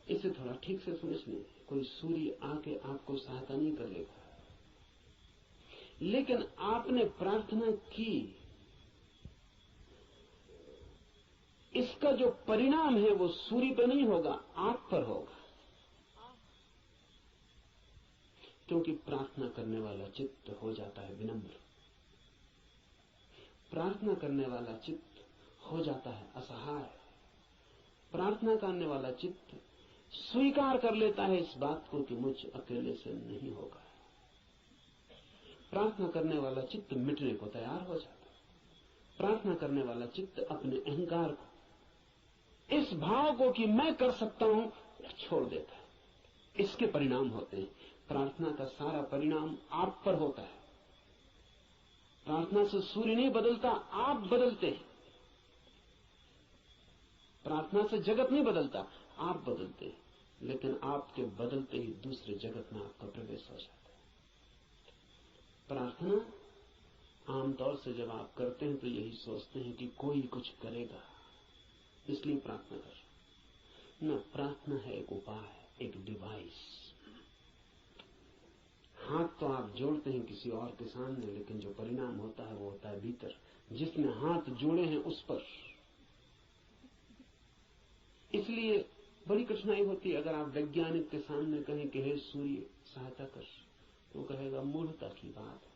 इसे थोड़ा ठीक से समझ लें। कोई सूर्य आके आपको सहायता नहीं करेगा, लेकिन आपने प्रार्थना की, इसका जो परिणाम है वो सूर्य पे नहीं होगा, आप पर होगा। क्योंकि प्रार्थना करने वाला चित्त हो जाता है विनम्र, प्रार्थना करने वाला चित्त हो जाता है असहाय, प्रार्थना करने वाला चित्त स्वीकार कर लेता है इस बात को कि मुझ अकेले से नहीं होगा। प्रार्थना करने वाला चित्त मिटने को तैयार हो जाता है। प्रार्थना करने वाला चित्त अपने अहंकार को, इस भाव को कि मैं कर सकता हूं, छोड़ देता है। इसके परिणाम होते हैं। प्रार्थना का सारा परिणाम आप पर होता है। प्रार्थना से सूर्य नहीं बदलता, आप बदलते हैं। प्रार्थना से जगत नहीं बदलता, आप बदलते हैं। लेकिन आपके बदलते ही दूसरे जगत में आपका प्रवेश हो जाता है। प्रार्थना आमतौर से जब आप करते हैं तो यही सोचते हैं कि कोई कुछ करेगा, इसलिए प्रार्थना कर। न, प्रार्थना है एक उपाय, एक डिवाइस। हाथ तो आप जोड़ते हैं किसी और के सामने, लेकिन जो परिणाम होता है वो होता है भीतर, जिसने हाथ जोड़े हैं उस पर। इसलिए बड़ी कठिनाई होती है अगर आप वैज्ञानिक के सामने कहें कि हे सूर्य सहायता कर, तो कहेगा मूढ़ता की बात है।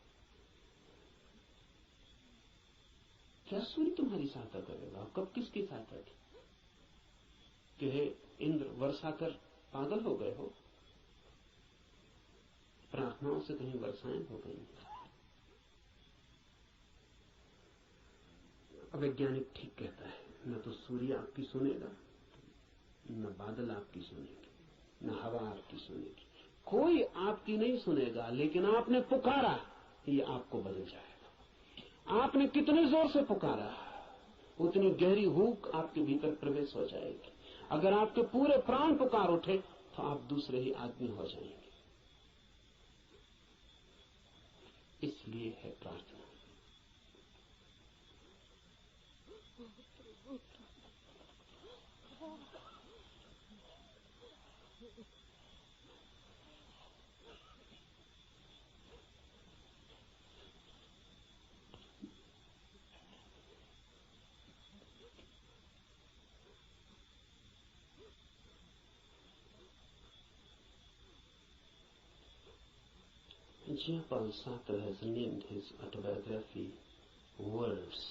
क्या सूर्य तुम्हारी सहायता करेगा? कब किसकी सहायता की? कि हे इंद्र वर्षा कर, पागल हो गए हो? प्रार्थनाओं से कहीं वर्षाएं हो गई? वैज्ञानिक ठीक कहता है, न तो सूर्य आपकी सुनेगा, न बादल आपकी सुनेगी, न हवा आपकी सुनेगी, कोई आपकी नहीं सुनेगा। लेकिन आपने पुकारा, ये आपको बदल जाएगा। आपने कितने जोर से पुकारा, उतनी गहरी हूक आपके भीतर प्रवेश हो जाएगी। अगर आपके पूरे प्राण पुकार उठे तो आप दूसरे ही आदमी हो जाएंगे। इसलिए है प्रार्थना। Jean-Paul Sartre has named his autobiography Words.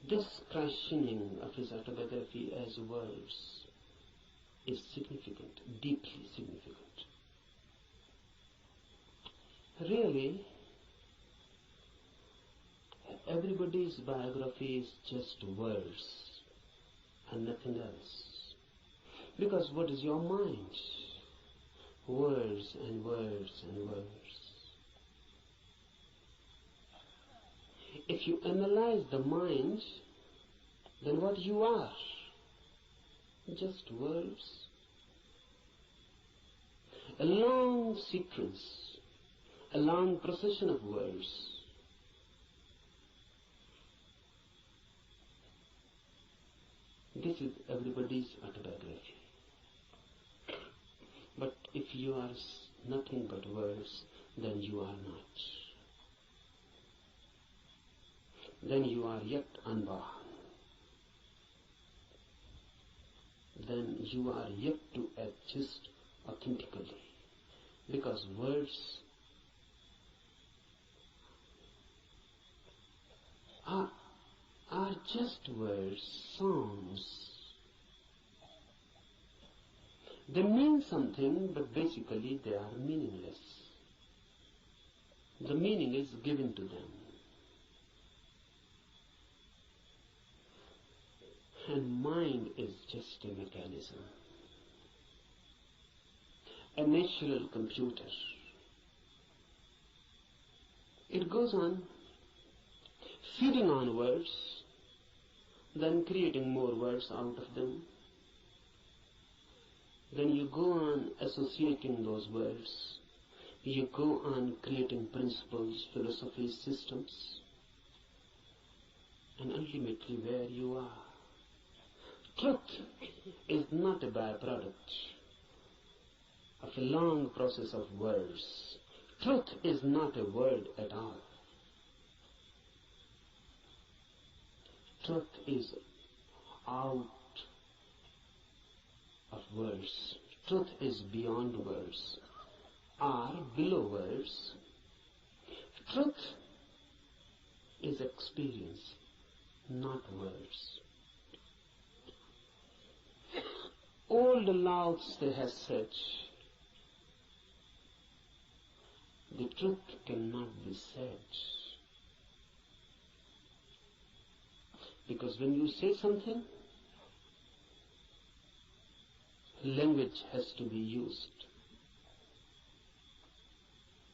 This questioning of his autobiography as words is significant, deeply significant. Really, everybody's biography is just words and nothing else. Because what is your mind? Words and words and words. If you analyze the mind, then what you are? Just words. A long sequence, a long procession of words. This is everybody's autobiography. But if you are nothing but words, then you are not. Then you are yet unborn. Then you are yet to exist authentically. Because words are just words, sounds. They mean something, but basically they are meaningless. The meaning is given to them. And mind is just a mechanism, a natural computer. It goes on feeding on words, then creating more words out of them. Then you go on associating those words. You go on creating principles, philosophies, systems. And ultimately where you are. Truth is not a byproduct of a long process of words. Truth is not a word at all. Truth is out of words. Truth is beyond words, or below words. Truth is experience, not words. All the Lao Tse has said, the truth cannot be said. Because when you say something, language has to be used.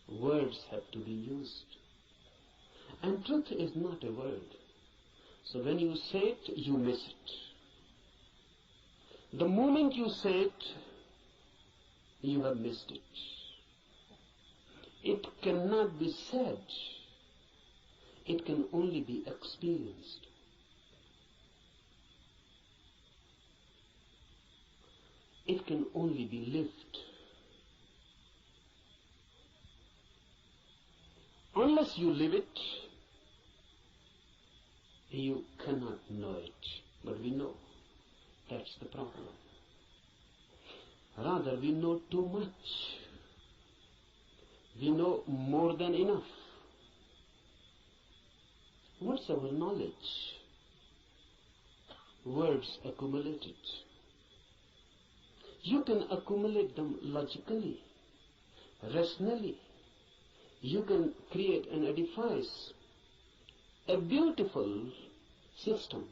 Words have to be used. And truth is not a word. So when you say it, you miss it. The moment you say it, you have missed it. It cannot be said. It can only be experienced. It can only be lived. Unless you live it, you cannot know it. But we know. That's the problem. Rather, we know too much. We know more than enough. What's our knowledge? Words accumulated. You can accumulate them logically, rationally. You can create and edifice a beautiful system.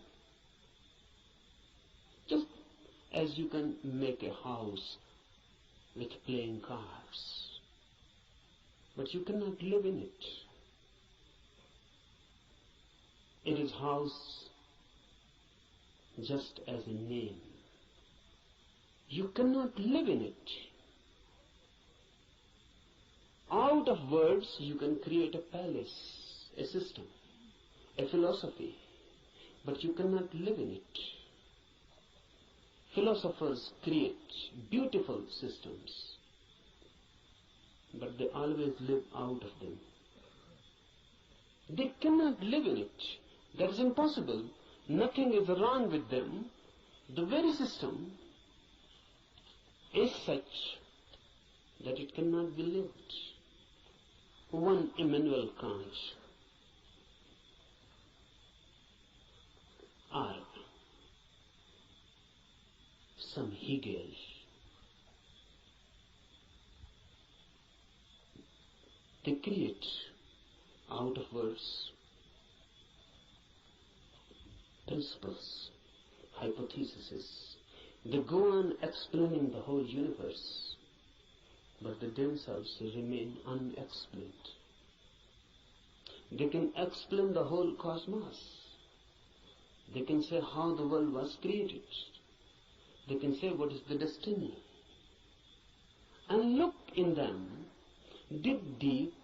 Just as you can make a house with playing cards. But you cannot live in it. It is house just as a name. You cannot live in it. Out of words you can create a palace, a system, a philosophy, but you cannot live in it. Philosophers create beautiful systems, but they always live out of them. They cannot live in it. That is impossible. Nothing is wrong with them. The very system is such that it cannot be lived. One Immanuel Kant some Hegel. They create out of words principles, hypotheses. They go on explaining the whole universe, but they themselves remain unexplained. They can explain the whole cosmos. They can say how the world was created. They can say what is the destiny. And look in them, dig deep,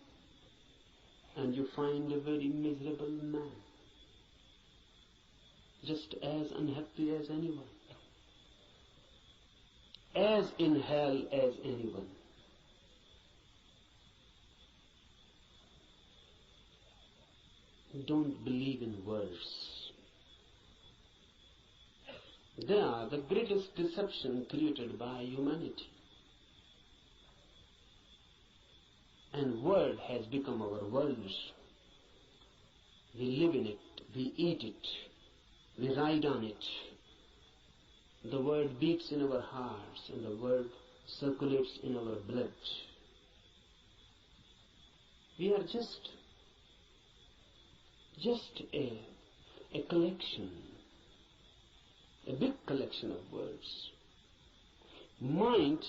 and you find a very miserable man, just as unhappy as anyone, as in hell as anyone. Don't believe in words. They are the greatest deception created by humanity. And word has become our world. We live in it, we eat it, we ride on it. The word beats in our hearts and the word circulates in our blood. We are just a collection, a big collection of words. Mind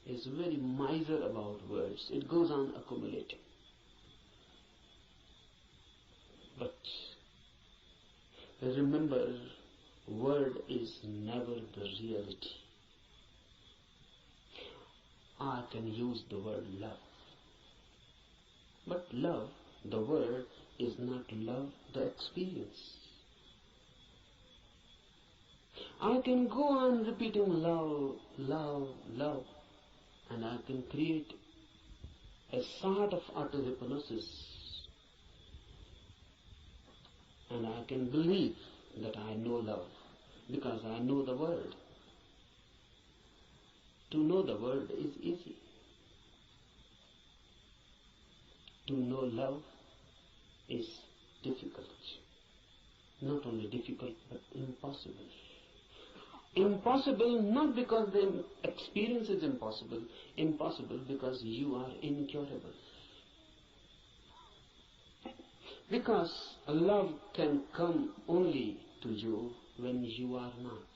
is very miser about words. It goes on accumulating. But remember, word is never the reality. I can use the word love. But love, the word, is not love, the experience. I can go on repeating love, love, love, and I can create a sort of auto-hypnosis, and I can believe that I know love because I know the word. To know the word is easy. To know love is difficult. Not only difficult, but impossible. Impossible not because the experience is impossible. Impossible because you are incurable. Because love can come only to you when you are not.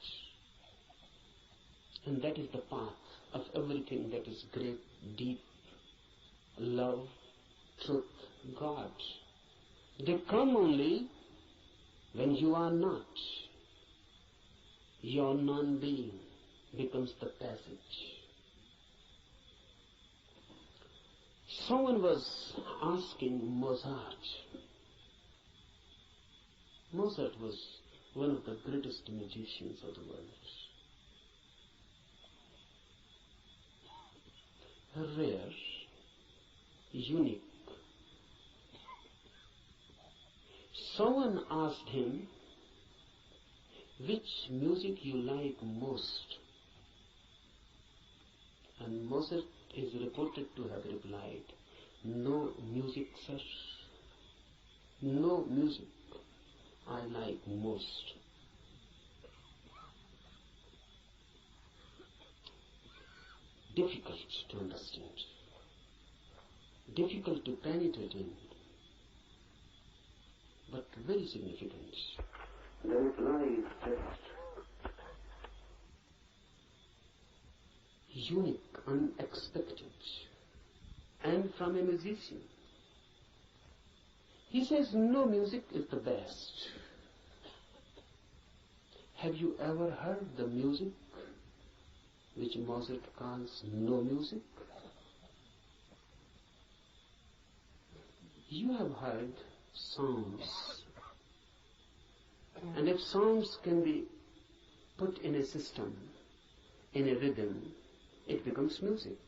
And that is the path of everything that is great, deep. Love, truth, God. They come only when you are not. Your non-being becomes the passage. Someone was asking Mozart. Mozart was one of the greatest musicians of the world. Rare, unique. Someone asked him, which music you like most? And Mozart is reported to have replied, no music, sir. No music I like most. Difficult to understand. Difficult to penetrate in. But very significant. The reply is just unique, unexpected, and from a musician. He says no music is the best. Have you ever heard the music which Mozart calls no music? You have heard sounds. And if sounds can be put in a system, in a rhythm, it becomes music.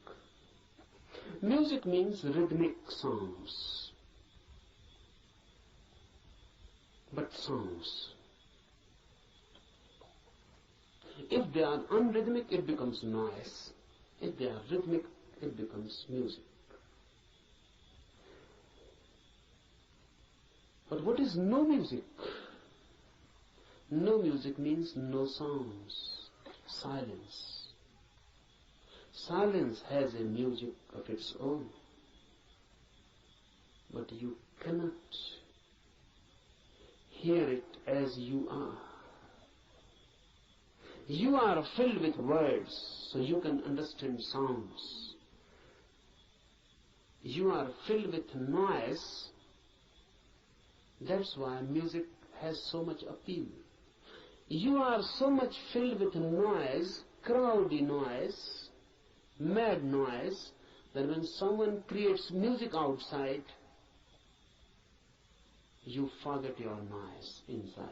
Music means rhythmic sounds. But sounds, if they are unrhythmic, it becomes noise. If they are rhythmic, it becomes music. But what is no music? No music means no sounds, silence. Silence has a music of its own, but you cannot hear it as you are. You are filled with words, so you can understand sounds. You are filled with noise, that's why music has so much appeal. You are so much filled with noise, crowdy noise, mad noise, that when someone creates music outside, you forget your noise inside.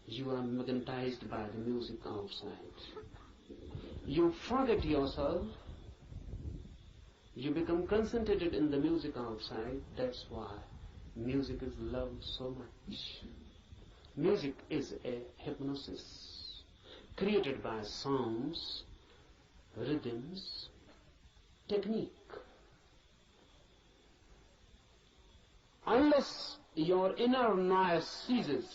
You are magnetized by the music outside. You forget yourself. You become concentrated in the music outside. That's why music is loved so much. Music is a hypnosis created by sounds, rhythms, technique. Unless your inner noise ceases,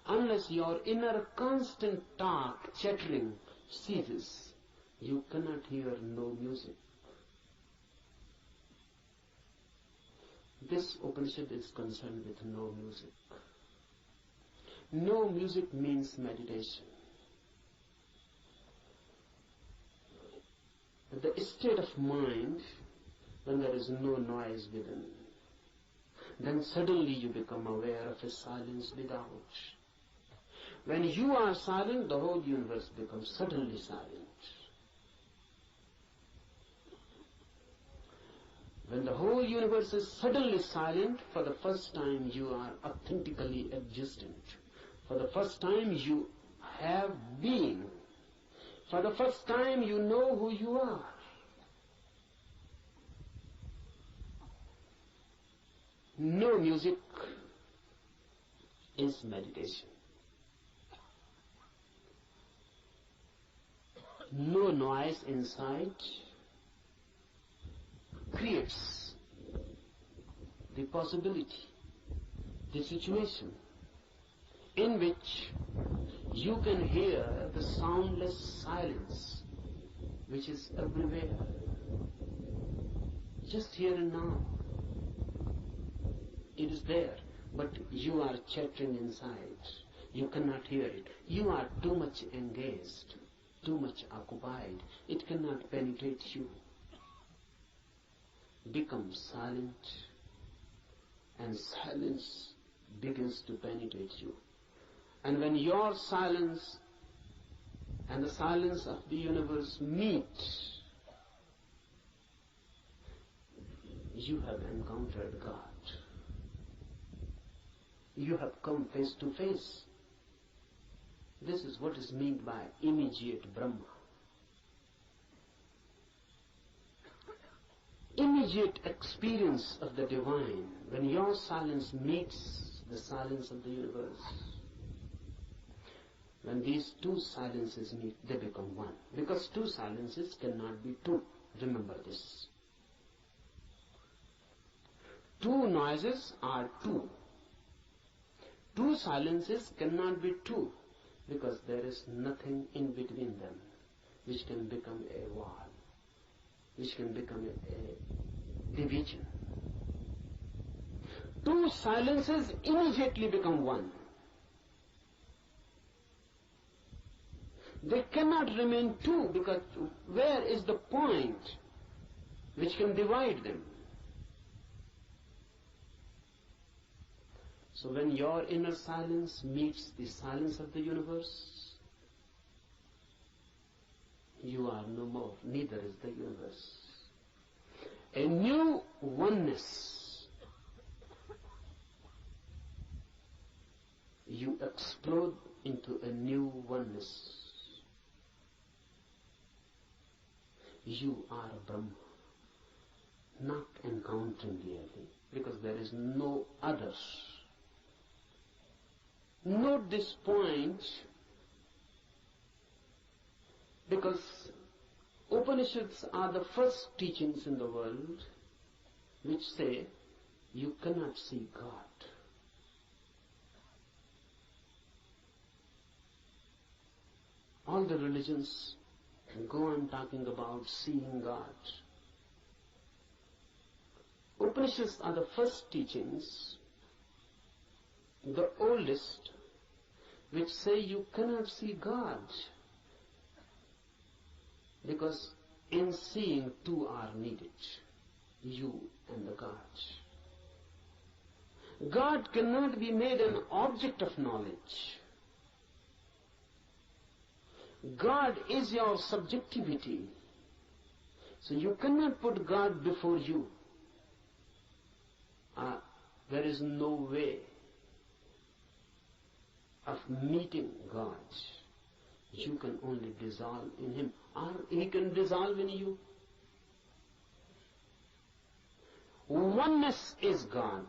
unless your inner constant talk, chattering ceases, you cannot hear no music. This Upanishad is concerned with no music. No music means meditation. The state of mind when there is no noise within, then suddenly you become aware of a silence without. When you are silent, the whole universe becomes suddenly silent. When the whole universe is suddenly silent, for the first time you are authentically existent. For the first time you have being. For the first time you know who you are. No music is meditation. No noise inside creates the possibility, the situation in which you can hear the soundless silence which is everywhere, just here and now. It is there, but you are chattering inside. You cannot hear it. You are too much engaged, too much occupied. It cannot penetrate you. Become silent, and silence begins to penetrate you. And when your silence and the silence of the universe meet, you have encountered God. You have come face to face. This is what is meant by immediate Brahma. Immediate experience of the divine, when your silence meets the silence of the universe. When these two silences meet, they become one. Because two silences cannot be two. Remember this. Two noises are two. Two silences cannot be two, because there is nothing in between them which can become a wall, which can become a division. Two silences immediately become one. They cannot remain two, because where is the point which can divide them? So when your inner silence meets the silence of the universe, you are no more, neither is the universe. A new oneness. You explode into a new oneness. You are Brahma, not encountering really, because there is no other. Note this point, because Upanishads are the first teachings in the world which say you cannot see God. All the religions go on talking about seeing God. Upanishads are the first teachings, the oldest, which say you cannot see God, because in seeing two are needed, you and the God. God cannot be made an object of knowledge. God is your subjectivity. So you cannot put God before you. There is no way of meeting God. You can only dissolve in Him, or He can dissolve in you. Oneness is God.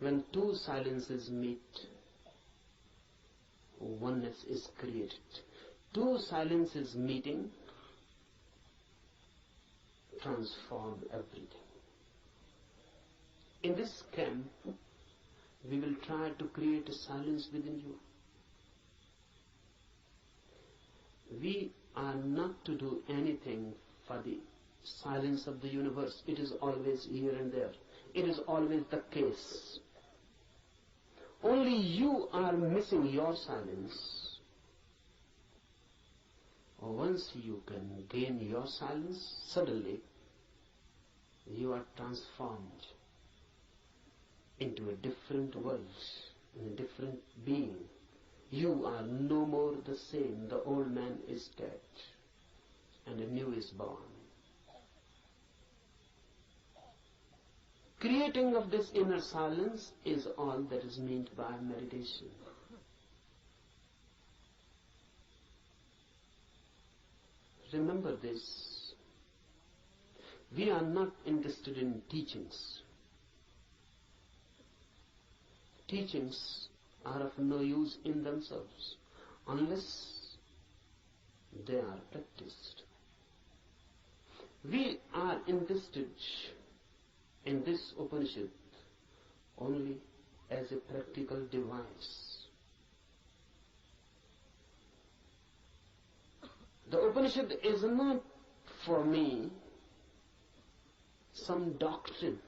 When two silences meet, oneness is created. Two silences meeting transform everything. In this camp, we will try to create a silence within you. We are not to do anything for the silence of the universe. It is always here and there. It is always the case. Only you are missing your silence. Once you can gain your silence, suddenly you are transformed into a different world, in a different being. You are no more the same. The old man is dead and a new is born. Creating of this inner silence is all that is meant by meditation. Remember this. We are not interested in teachings. Teachings are of no use in themselves unless they are practiced. We are interested in this Upanishad only as a practical device. The Upanishad is not for me some doctrine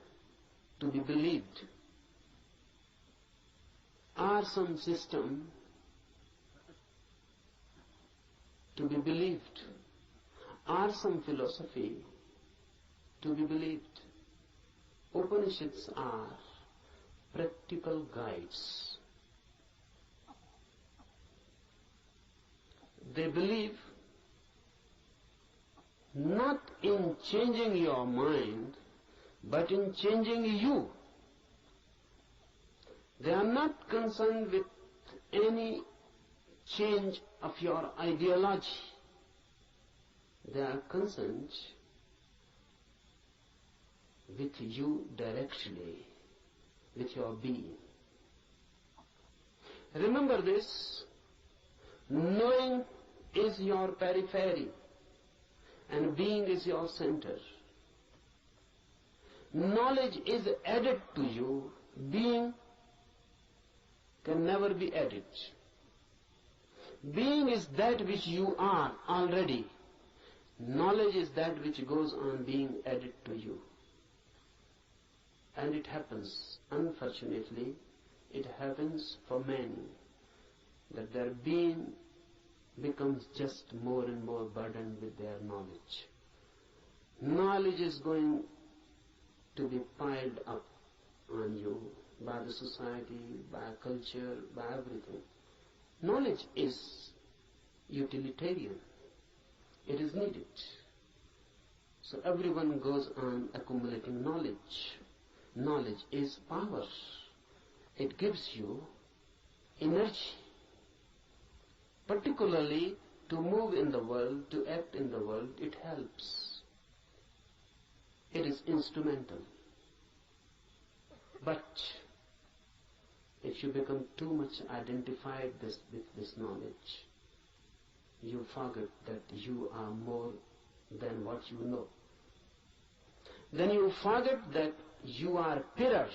to be believed, or some system to be believed, or some philosophy to be believed. Upanishads are practical guides. They believe not in changing your mind, but in changing you. They are not concerned with any change of your ideology. They are concerned with you directly, with your being. Remember this, knowing is your periphery and being is your center. Knowledge is added to you, being can never be added. Being is that which you are already. Knowledge is that which goes on being added to you. And it happens, unfortunately, it happens for many, that their being becomes just more and more burdened with their knowledge. Knowledge is going to be piled up on you by the society, by culture, by everything. Knowledge is utilitarian. It is needed. So everyone goes on accumulating knowledge. Knowledge is power. It gives you energy, particularly to move in the world, to act in the world. It helps. It is instrumental. But if you become too much identified with this knowledge, you forget that you are more than what you know. then you forget that you are pillar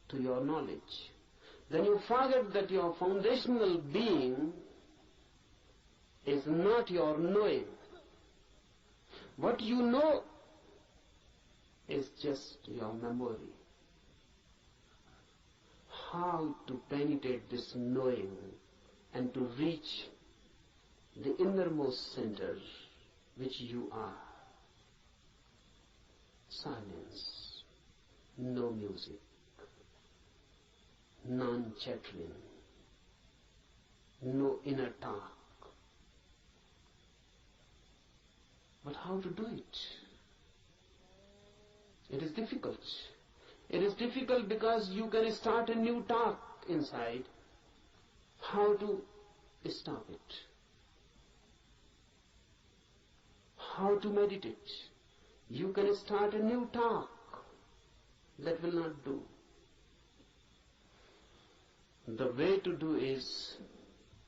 to your knowledge. Then you forget that your foundational being is not your knowing. What you know is just your memory. How to penetrate this knowing and to reach the innermost center which you are. Silence, no music, non-chattering, no inner talk. But how to do it? It is difficult. It is difficult because you can start a new talk inside. How to stop it? How to meditate? You can start a new talk. That will not do. The way to do is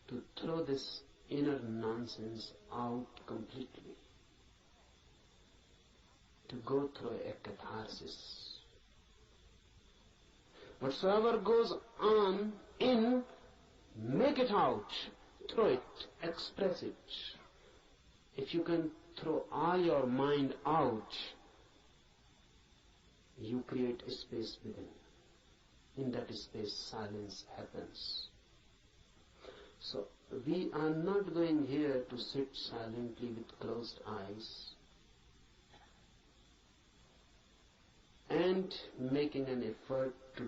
to throw this inner nonsense out completely. To go through a catharsis. Whatsoever goes on in, make it out, throw it, express it. If you can throw all your mind out, you create a space within. In that space, silence happens. So, we are not going here to sit silently with closed eyes and making an effort to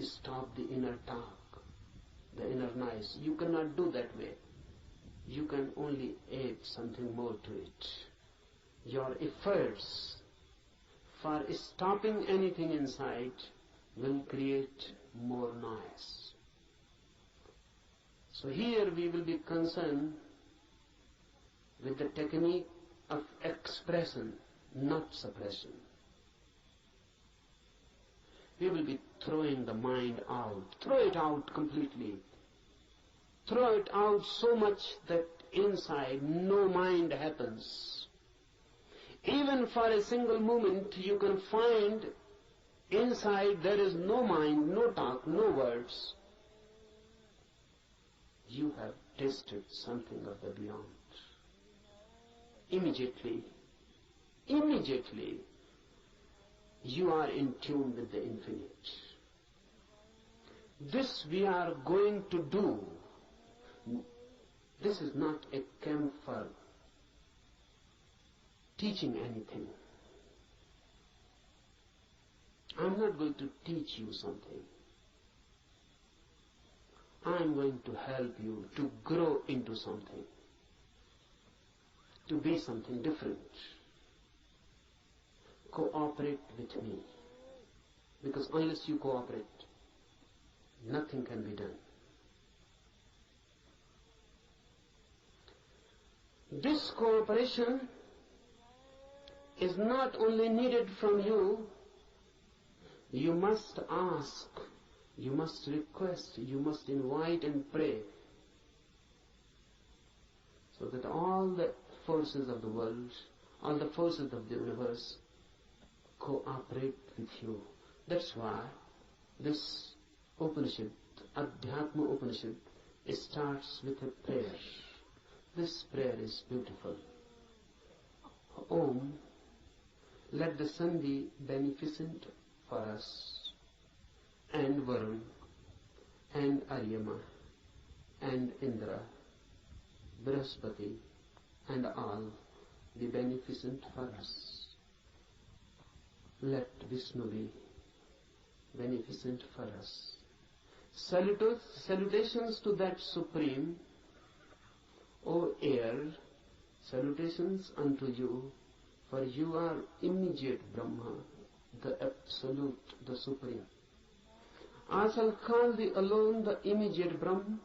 stop the inner talk, the inner noise. You cannot do that way. You can only add something more to it. Your efforts for stopping anything inside will create more noise. So here we will be concerned with the technique of expression, not suppression. We will be throwing the mind out. Throw it out completely. Throw it out so much that inside no mind happens. Even for a single moment you can find inside there is no mind, no talk, no words. You have tasted something of the beyond. Immediately, you are in tune with the infinite. This we are going to do. This is not a camp for teaching anything. I'm not going to teach you something. I'm going to help you to grow into something, to be something different. Cooperate with me, because unless you cooperate, nothing can be done. This cooperation is not only needed from you, you must ask, you must request, you must invite and pray, so that all the forces of the world, all the forces of the universe cooperate with you. That's why this Upanishad, Adhyatma Upanishad, starts with a prayer. This prayer is beautiful. Om, let the sun be beneficent for us, and Varun, and Aryama, and Indra, Brihaspati, and all be beneficent for us. Let Vishnu be beneficent for us. Salutations to that Supreme, O air, salutations unto you, for you are immediate Brahma, the Absolute, the Supreme. I shall call thee alone the immediate Brahma.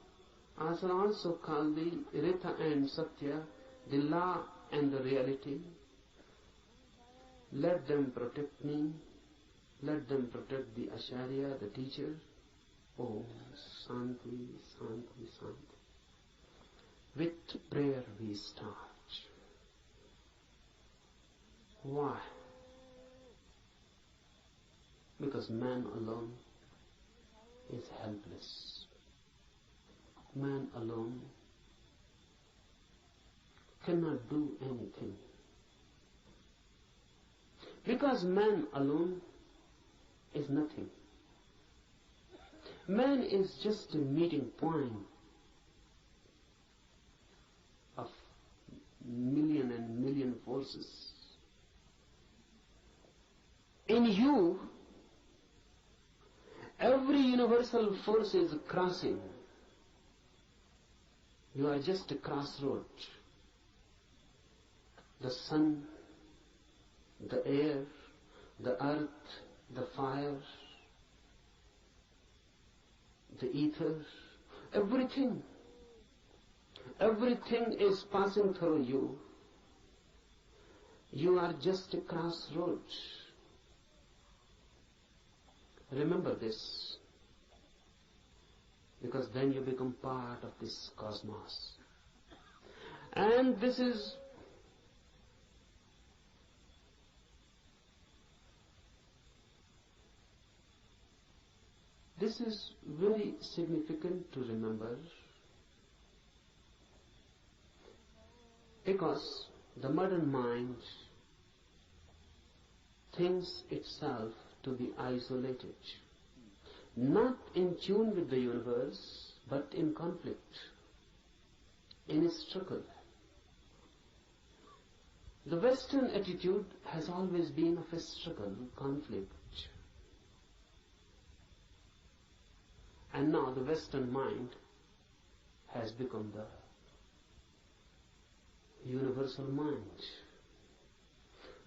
I shall also call thee Rita and Satya, the law and the reality. Let them protect me. Let them protect the Acharya, the teacher. Om Shanti, Shanti, Shanti. With prayer we start. Why? Because man alone is helpless. Man alone cannot do anything. Because man alone is nothing. Man is just a meeting point of million and million forces. In you, every universal force is crossing. You are just a crossroad. The sun, the air, the earth, the fire, the ether, everything is passing through you. You are just a crossroad. Remember this, because then you become part of this cosmos. And this is very significant to remember, because the modern mind thinks itself to be isolated, not in tune with the universe, but in conflict, in a struggle. The Western attitude has always been of a struggle, conflict. And now the Western mind has become the universal mind.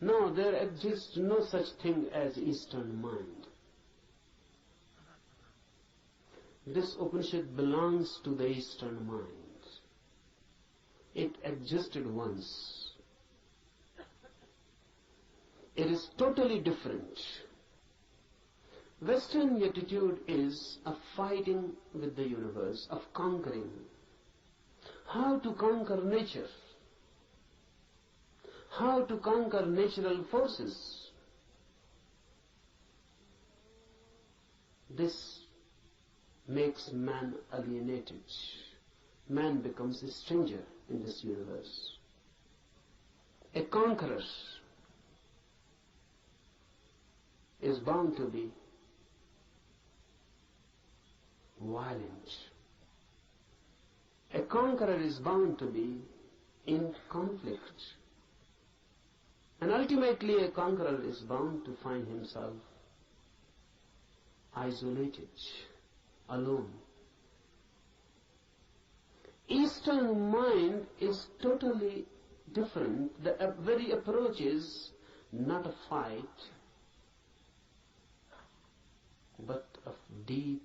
No, there exists no such thing as Eastern mind. This Upanishad belongs to the Eastern mind. It existed once. It is totally different. Western attitude is of fighting with the universe, of conquering. How to conquer nature? How to conquer natural forces? This makes man alienated. Man becomes a stranger in this universe. A conqueror is bound to be violent. A conqueror is bound to be in conflict. And ultimately a conqueror is bound to find himself isolated, alone. Eastern mind is totally different. The very approach is not a fight, but of deep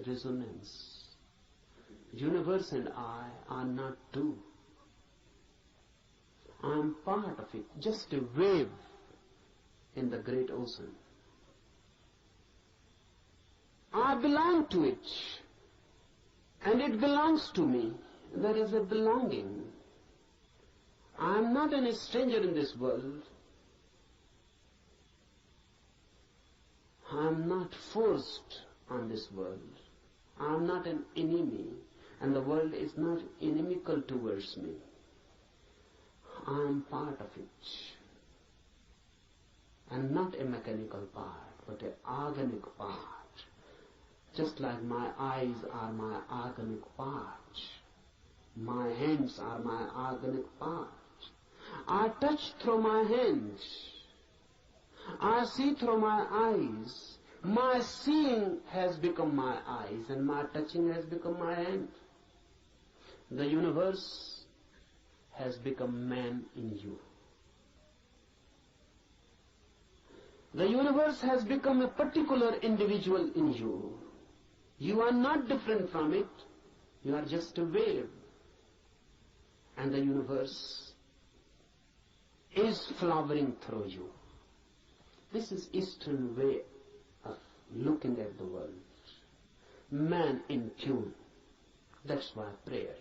resonance. Universe and I are not two. I am part of it, just a wave in the great ocean. I belong to it, and it belongs to me. There is a belonging. I am not a stranger in this world. I am not forced on this world. I am not an enemy, and the world is not inimical towards me. I am part of it, and not a mechanical part, but an organic part. Just like my eyes are my organic part, my hands are my organic part. I touch through my hands, I see through my eyes. My seeing has become my eyes, and my touching has become my hand. The universe has become man in you. The universe has become a particular individual in you. You are not different from it. You are just a wave. And the universe is flowering through you. This is Eastern way of looking at the world. Man in tune. That's why prayer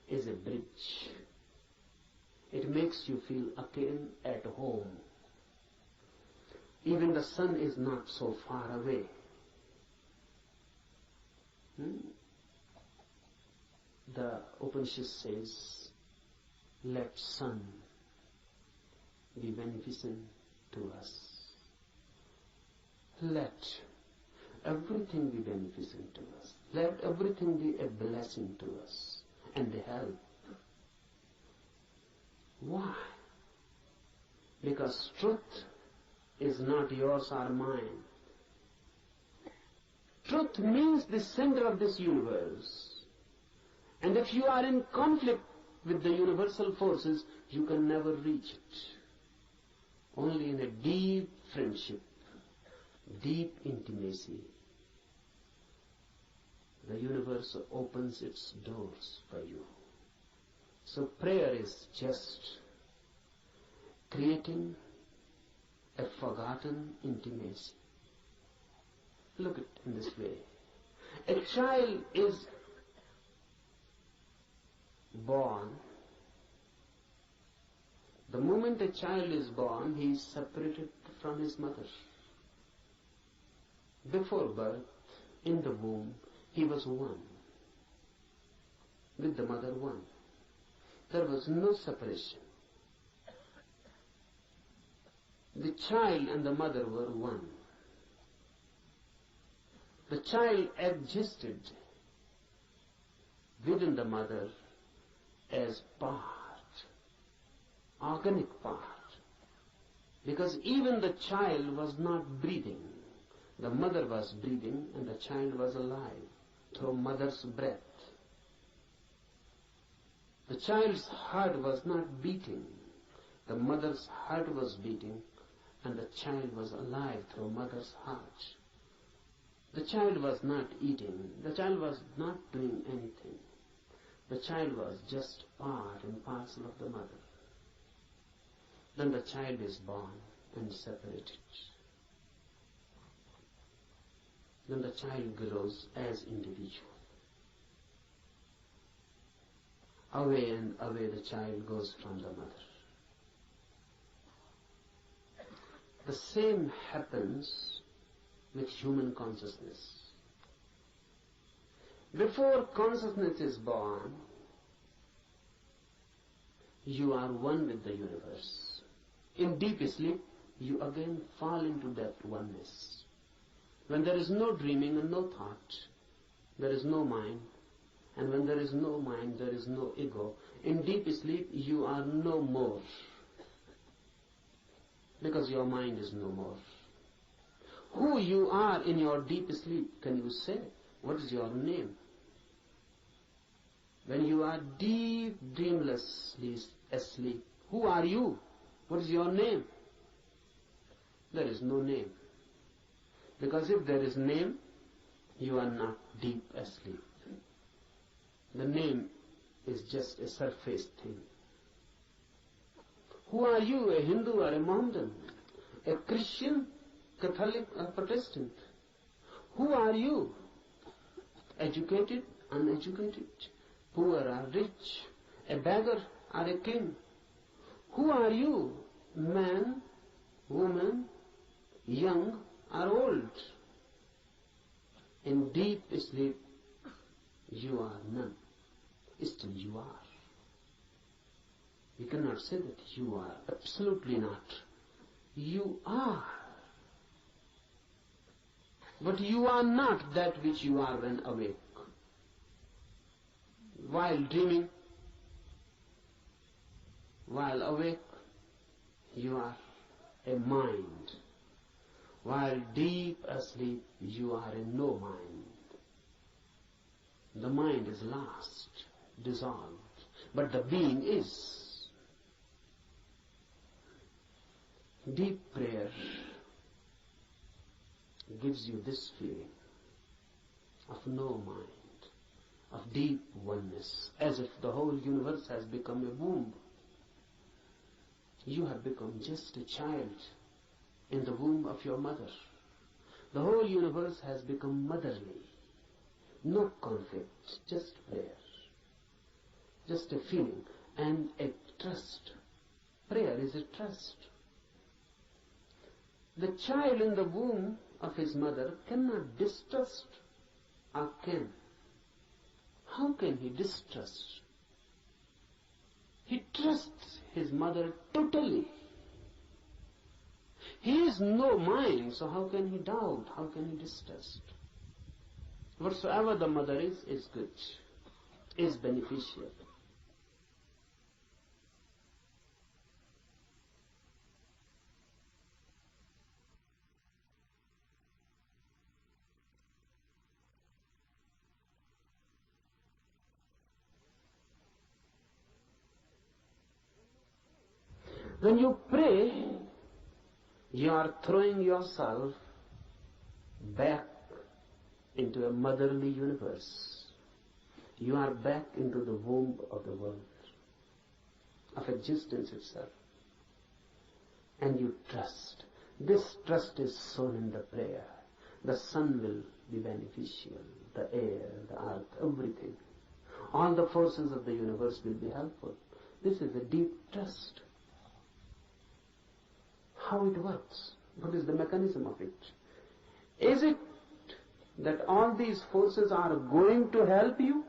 is a bridge. It makes you feel again at home. Even the sun is not so far away. The Upanishad says, let sun be beneficent to us. Let everything be beneficent to us. Let everything be a blessing to us and a help. Why? Because truth is not yours or mine. Truth means the center of this universe. And if you are in conflict with the universal forces, you can never reach it. Only in a deep friendship, deep intimacy, the universe opens its doors for you. So prayer is just creating a forgotten intimacy. Look at it in this way. A child is born. The moment a child is born, he is separated from his mother. Before birth, in the womb, he was one. With the mother one. There was no separation. The child and the mother were one. The child existed within the mother as part, organic part. Because even the child was not breathing. The mother was breathing and the child was alive through mother's breath. The child's heart was not beating. The mother's heart was beating and the child was alive through mother's heart. The child was not eating. The child was not doing anything. The child was just part and parcel of the mother. Then the child is born and separated. Then the child grows as individual. Away and away the child goes from the mother. The same happens with human consciousness. Before consciousness is born, you are one with the universe. In deep sleep, you again fall into that oneness. When there is no dreaming and no thought, there is no mind. And when there is no mind, there is no ego. In deep sleep, you are no more. Because your mind is no more. Who you are in your deep sleep, can you say? What is your name? When you are deep, dreamlessly asleep, who are you? What is your name? There is no name. Because if there is name, you are not deep asleep. The name is just a surface thing. Who are you, a Hindu or a Mohammedan? A Christian, Catholic or Protestant? Who are you? Educated, uneducated, poor or rich, a beggar or a king? Who are you? Man, woman, young or old? In deep sleep, you are none. Still you are. You cannot say that you are. Absolutely not. You are. But you are not that which you are when awake. While dreaming, while awake, you are a mind. While deep asleep, you are a no mind. The mind is lost, dissolved, but the being is. Deep prayer gives you this feeling of no mind, of deep oneness, as if the whole universe has become a womb. You have become just a child in the womb of your mother. The whole universe has become motherly. No conflict, just prayer. Just a feeling and a trust. Prayer is a trust. The child in the womb of his mother cannot distrust, or can. How can he distrust? He trusts his mother totally. He has no mind, so how can he doubt? How can he distrust? Whatsoever the mother is good, is beneficial. When you pray, you are throwing yourself back into a motherly universe. You are back into the womb of the world, of existence itself. And you trust. This trust is sown in the prayer. The sun will be beneficial, the air, the earth, everything. All the forces of the universe will be helpful. This is a deep trust. How it works? What is the mechanism of it? Is it that all these forces are going to help you?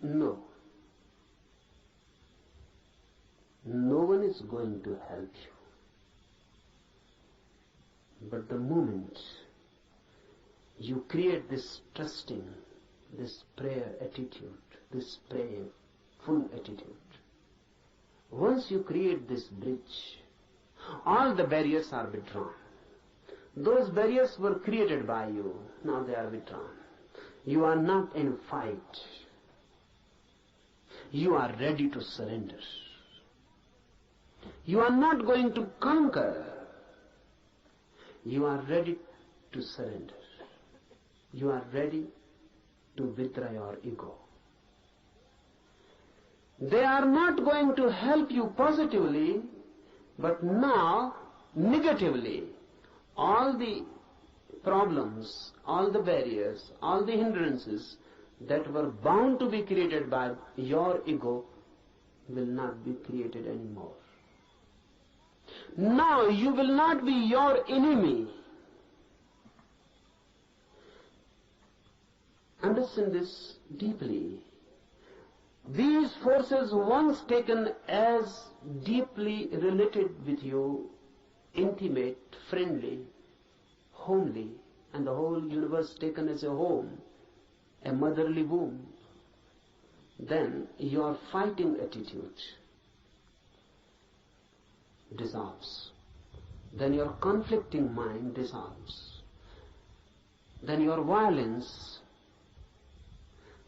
No. No one is going to help you. But the moment you create this trusting, this prayer attitude, this prayerful attitude, once you create this bridge, all the barriers are withdrawn. Those barriers were created by you. Now they are withdrawn. You are not in a fight. You are ready to surrender. You are not going to conquer. You are ready to surrender. You are ready to withdraw your ego. They are not going to help you positively, but now negatively. All the problems, all the barriers, all the hindrances that were bound to be created by your ego will not be created anymore. Now you will not be your enemy. Understand this deeply. These forces, once taken as deeply related with you, intimate, friendly, homely, and the whole universe taken as a home, a motherly womb, then your fighting attitude dissolves. Then your conflicting mind dissolves. Then your violence,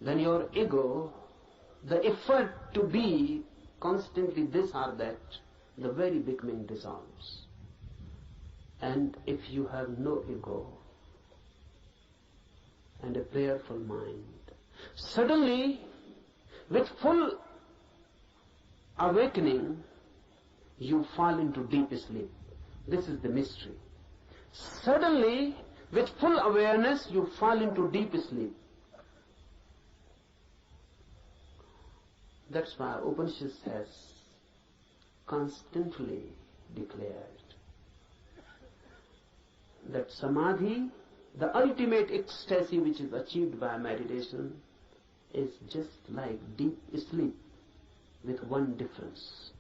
then your ego, the effort to be constantly this or that, the very beginning dissolves. And if you have no ego and a prayerful mind, suddenly, with full awakening, you fall into deep sleep. This is the mystery. Suddenly, with full awareness, you fall into deep sleep. That's why Upanishad has constantly declared that samadhi, the ultimate ecstasy which is achieved by meditation, is just like deep sleep with one difference.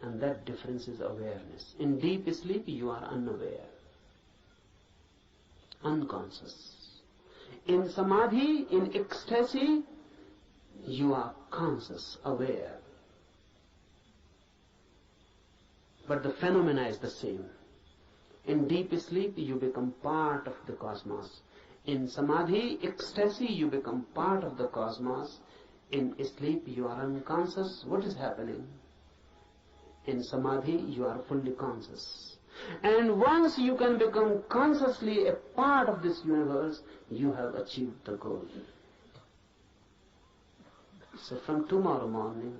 And that difference is awareness. In deep sleep you are unaware, unconscious. In samadhi, in ecstasy, you are conscious, aware. But the phenomena is the same. In deep sleep, you become part of the cosmos. In samadhi, ecstasy, you become part of the cosmos. In sleep, you are unconscious. What is happening? In samadhi, you are fully conscious. And once you can become consciously a part of this universe, you have achieved the goal. So from tomorrow morning,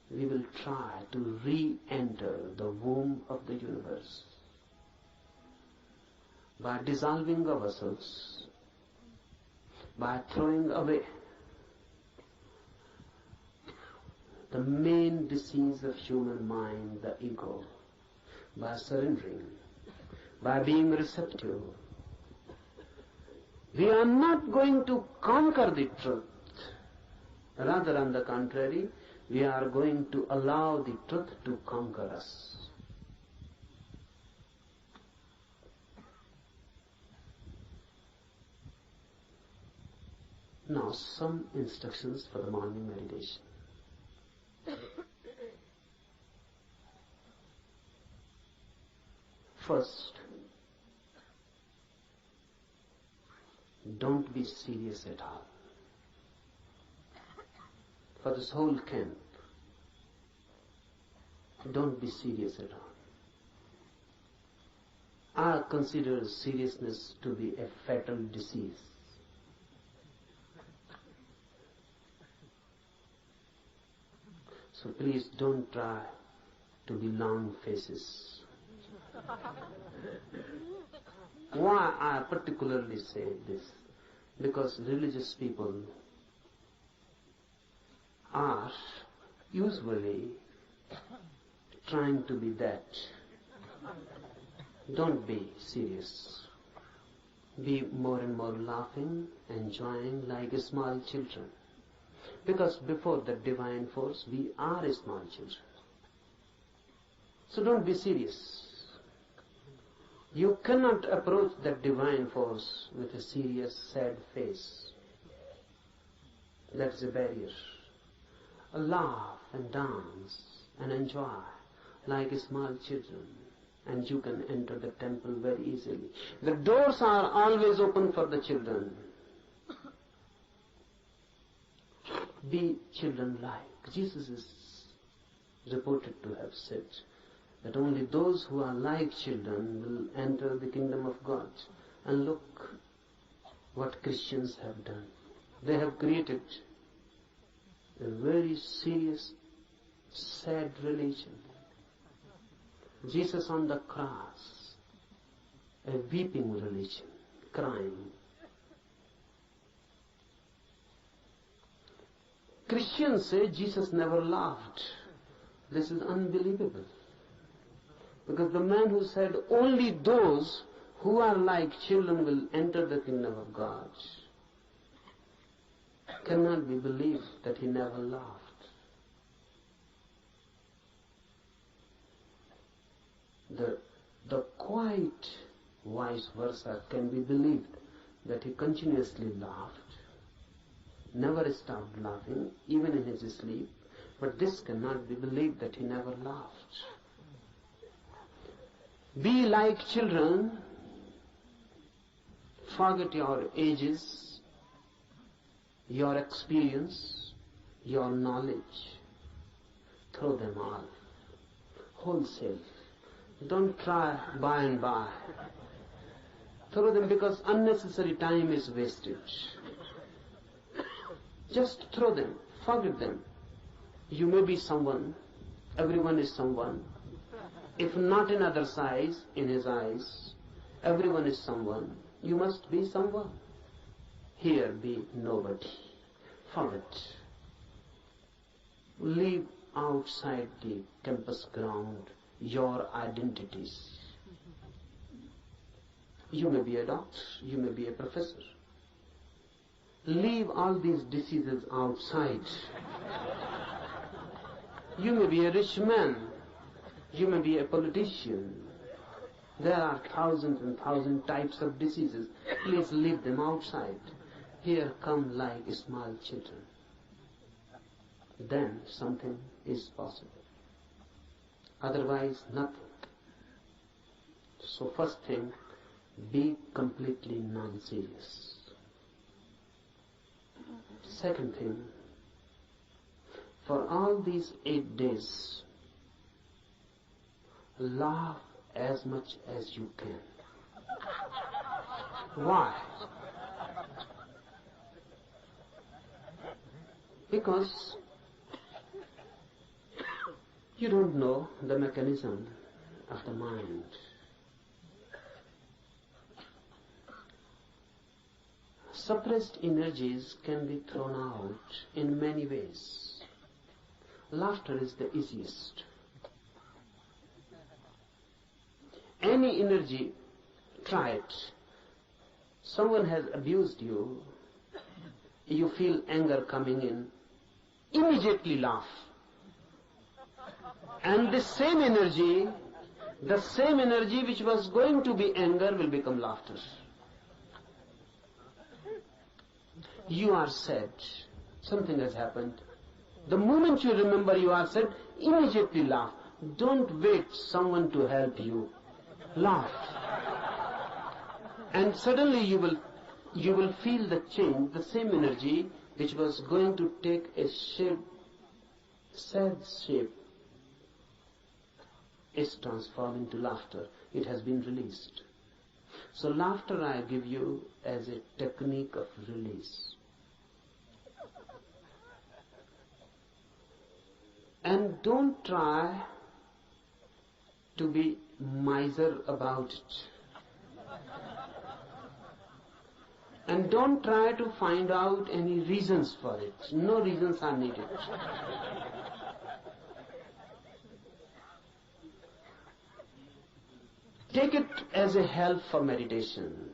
we will try to re-enter the womb of the universe by dissolving ourselves, by throwing away the main disease of human mind, the ego, by surrendering, by being receptive. We are not going to conquer the truth. Rather, on the contrary, we are going to allow the truth to conquer us. Now, some instructions for the morning meditation. First, don't be serious at all. For this whole camp, don't be serious at all. I consider seriousness to be a fatal disease. So please don't try to be long faces. Why I particularly say this? Because religious people are usually trying to be that. Don't be serious. Be more and more laughing, enjoying like small children. Because before the divine force, we are small children. So don't be serious. You cannot approach that divine force with a serious, sad face. That's a barrier. Laugh and dance and enjoy like small children, and you can enter the temple very easily. The doors are always open for the children. Be children-like. Jesus is reported to have said that only those who are like children will enter the kingdom of God. And look what Christians have done. They have created a very serious, sad religion. Jesus on the cross, a weeping religion, crying. Christians say Jesus never laughed. This is unbelievable. Because the man who said only those who are like children will enter the kingdom of God cannot be believed that he never laughed. The quite vice versa can be believed, that he continuously laughed, never stopped laughing, even in his sleep, but this cannot be believed that he never laughed. Be like children, forget your ages, your experience, your knowledge, throw them all, wholesale. Don't try by and by. Throw them, because unnecessary time is wasted. Just throw them, forget them. You may be someone, everyone is someone. If not in other size, in his eyes, everyone is someone. You must be someone. Here be nobody. Forget. Leave outside the campus ground your identities. You may be a doctor, you may be a professor. Leave all these diseases outside. You may be a rich man, you may be a politician. There are thousands and thousands types of diseases. Please leave them outside. Here come like small children. Then something is possible. Otherwise, nothing. So first thing, be completely non-serious. Second thing, for all these 8 days, laugh as much as you can. Why? Because you don't know the mechanism of the mind. Suppressed energies can be thrown out in many ways. Laughter is the easiest. Any energy, try it. Someone has abused you, you feel anger coming in, immediately laugh. And the same energy which was going to be anger will become laughter. You are sad, something has happened. The moment you remember you are sad, immediately laugh. Don't wait someone to help you. Laugh. And suddenly you will feel the change, the same energy which was going to take a shape, sad shape, is transformed into laughter. It has been released. So laughter I give you as a technique of release. And don't try to be miser about it. And don't try to find out any reasons for it. No reasons are needed. Take it as a help for meditation.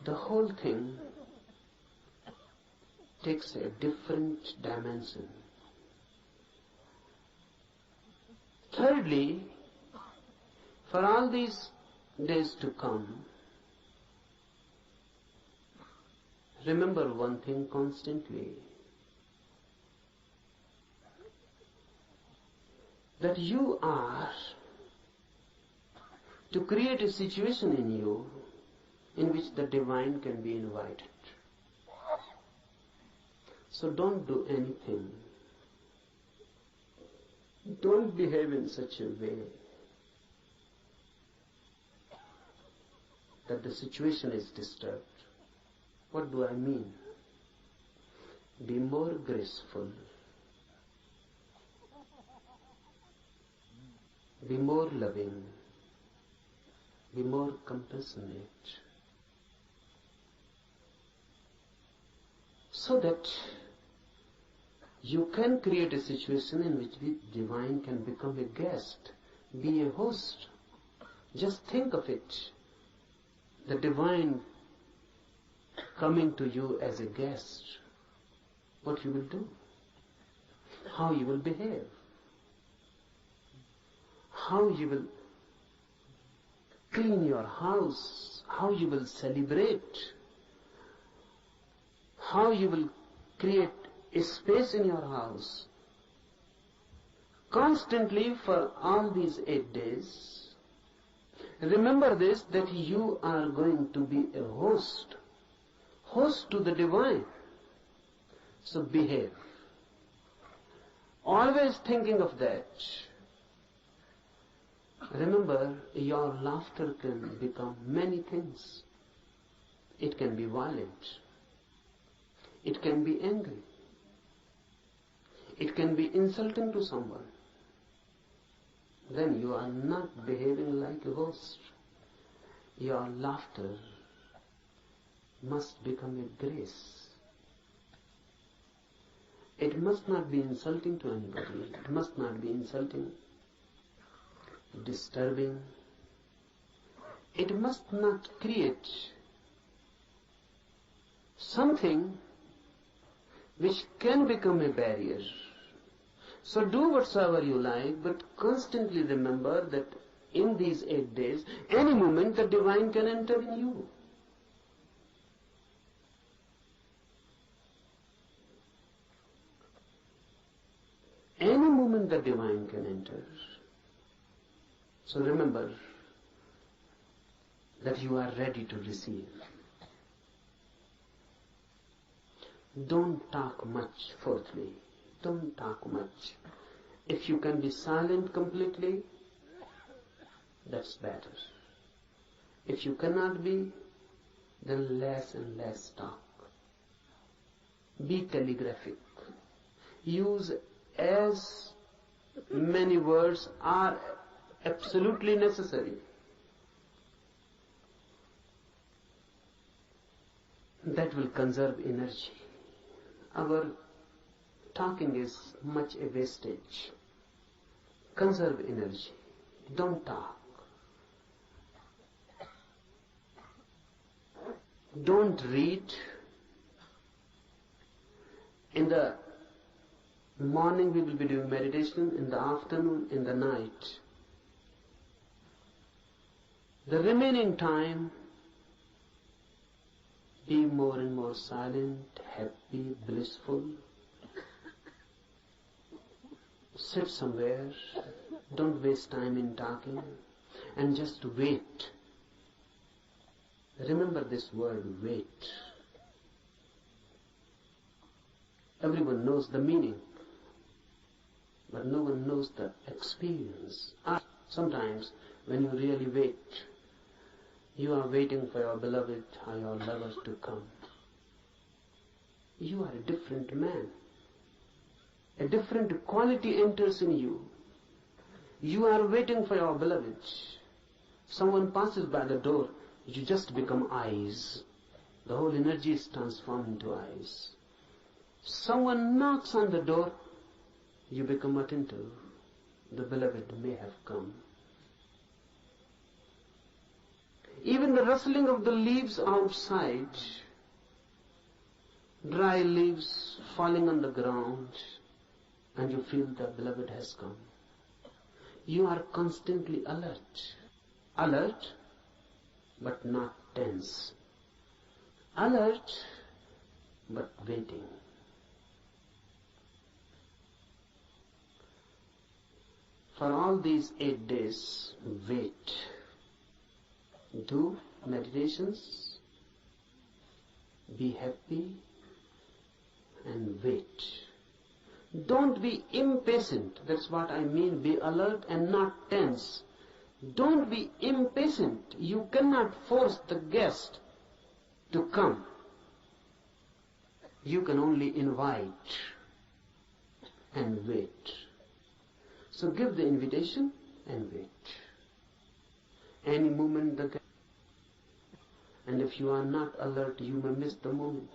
The whole thing takes a different dimension. Thirdly, for all these days to come, remember one thing constantly, that you are to create a situation in you in which the divine can be invited. So don't do anything. Don't behave in such a way that the situation is disturbed. What do I mean? Be more graceful. Be more loving. Be more compassionate. So that you can create a situation in which the divine can become a guest, be a host. Just think of it. The divine coming to you as a guest. What you will do? How you will behave? How you will clean your house? How you will celebrate? How you will create a space in your house? Constantly for all these 8 days, remember this, that you are going to be a host to the divine. So behave. Always thinking of that. Remember, your laughter can become many things. It can be violent. It can be angry. It can be insulting to someone. Then you are not behaving like a host. Your laughter must become a grace. It must not be insulting to anybody. It must not be insulting, disturbing. It must not create something which can become a barrier. So do whatsoever you like, but constantly remember that in these 8 days, any moment the divine can enter in you. Any moment the divine can enter. So remember that you are ready to receive. Don't talk much, fourthly. Don't talk much. If you can be silent completely, that's better. If you cannot be, then less and less talk. Be telegraphic. Use as many words are absolutely necessary. that will conserve energy. Our talking is much a wastage. Conserve energy. Don't talk. Don't read. In the morning we will be doing meditation, in the afternoon, in the night. The remaining time, be more and more silent, happy, blissful. Sit somewhere, don't waste time in talking, and just wait. Remember this word, wait. Everyone knows the meaning, but no one knows the experience. Sometimes when you really wait, you are waiting for your beloved or your lover to come. You are a different man. A different quality enters in you. You are waiting for your beloved. Someone passes by the door, you just become eyes. The whole energy is transformed into eyes. Someone knocks on the door, you become attentive. The beloved may have come. Even the rustling of the leaves outside, dry leaves falling on the ground, and you feel the beloved has come. You are constantly alert. Alert, but not tense. Alert, but waiting. For all these 8 days, wait. Do meditations, be happy, and wait. Don't be impatient. That's what I mean. Be alert and not tense. Don't be impatient. You cannot force the guest to come. You can only invite and wait. So give the invitation and wait. Any moment the guest, and if you are not alert, you may miss the moment.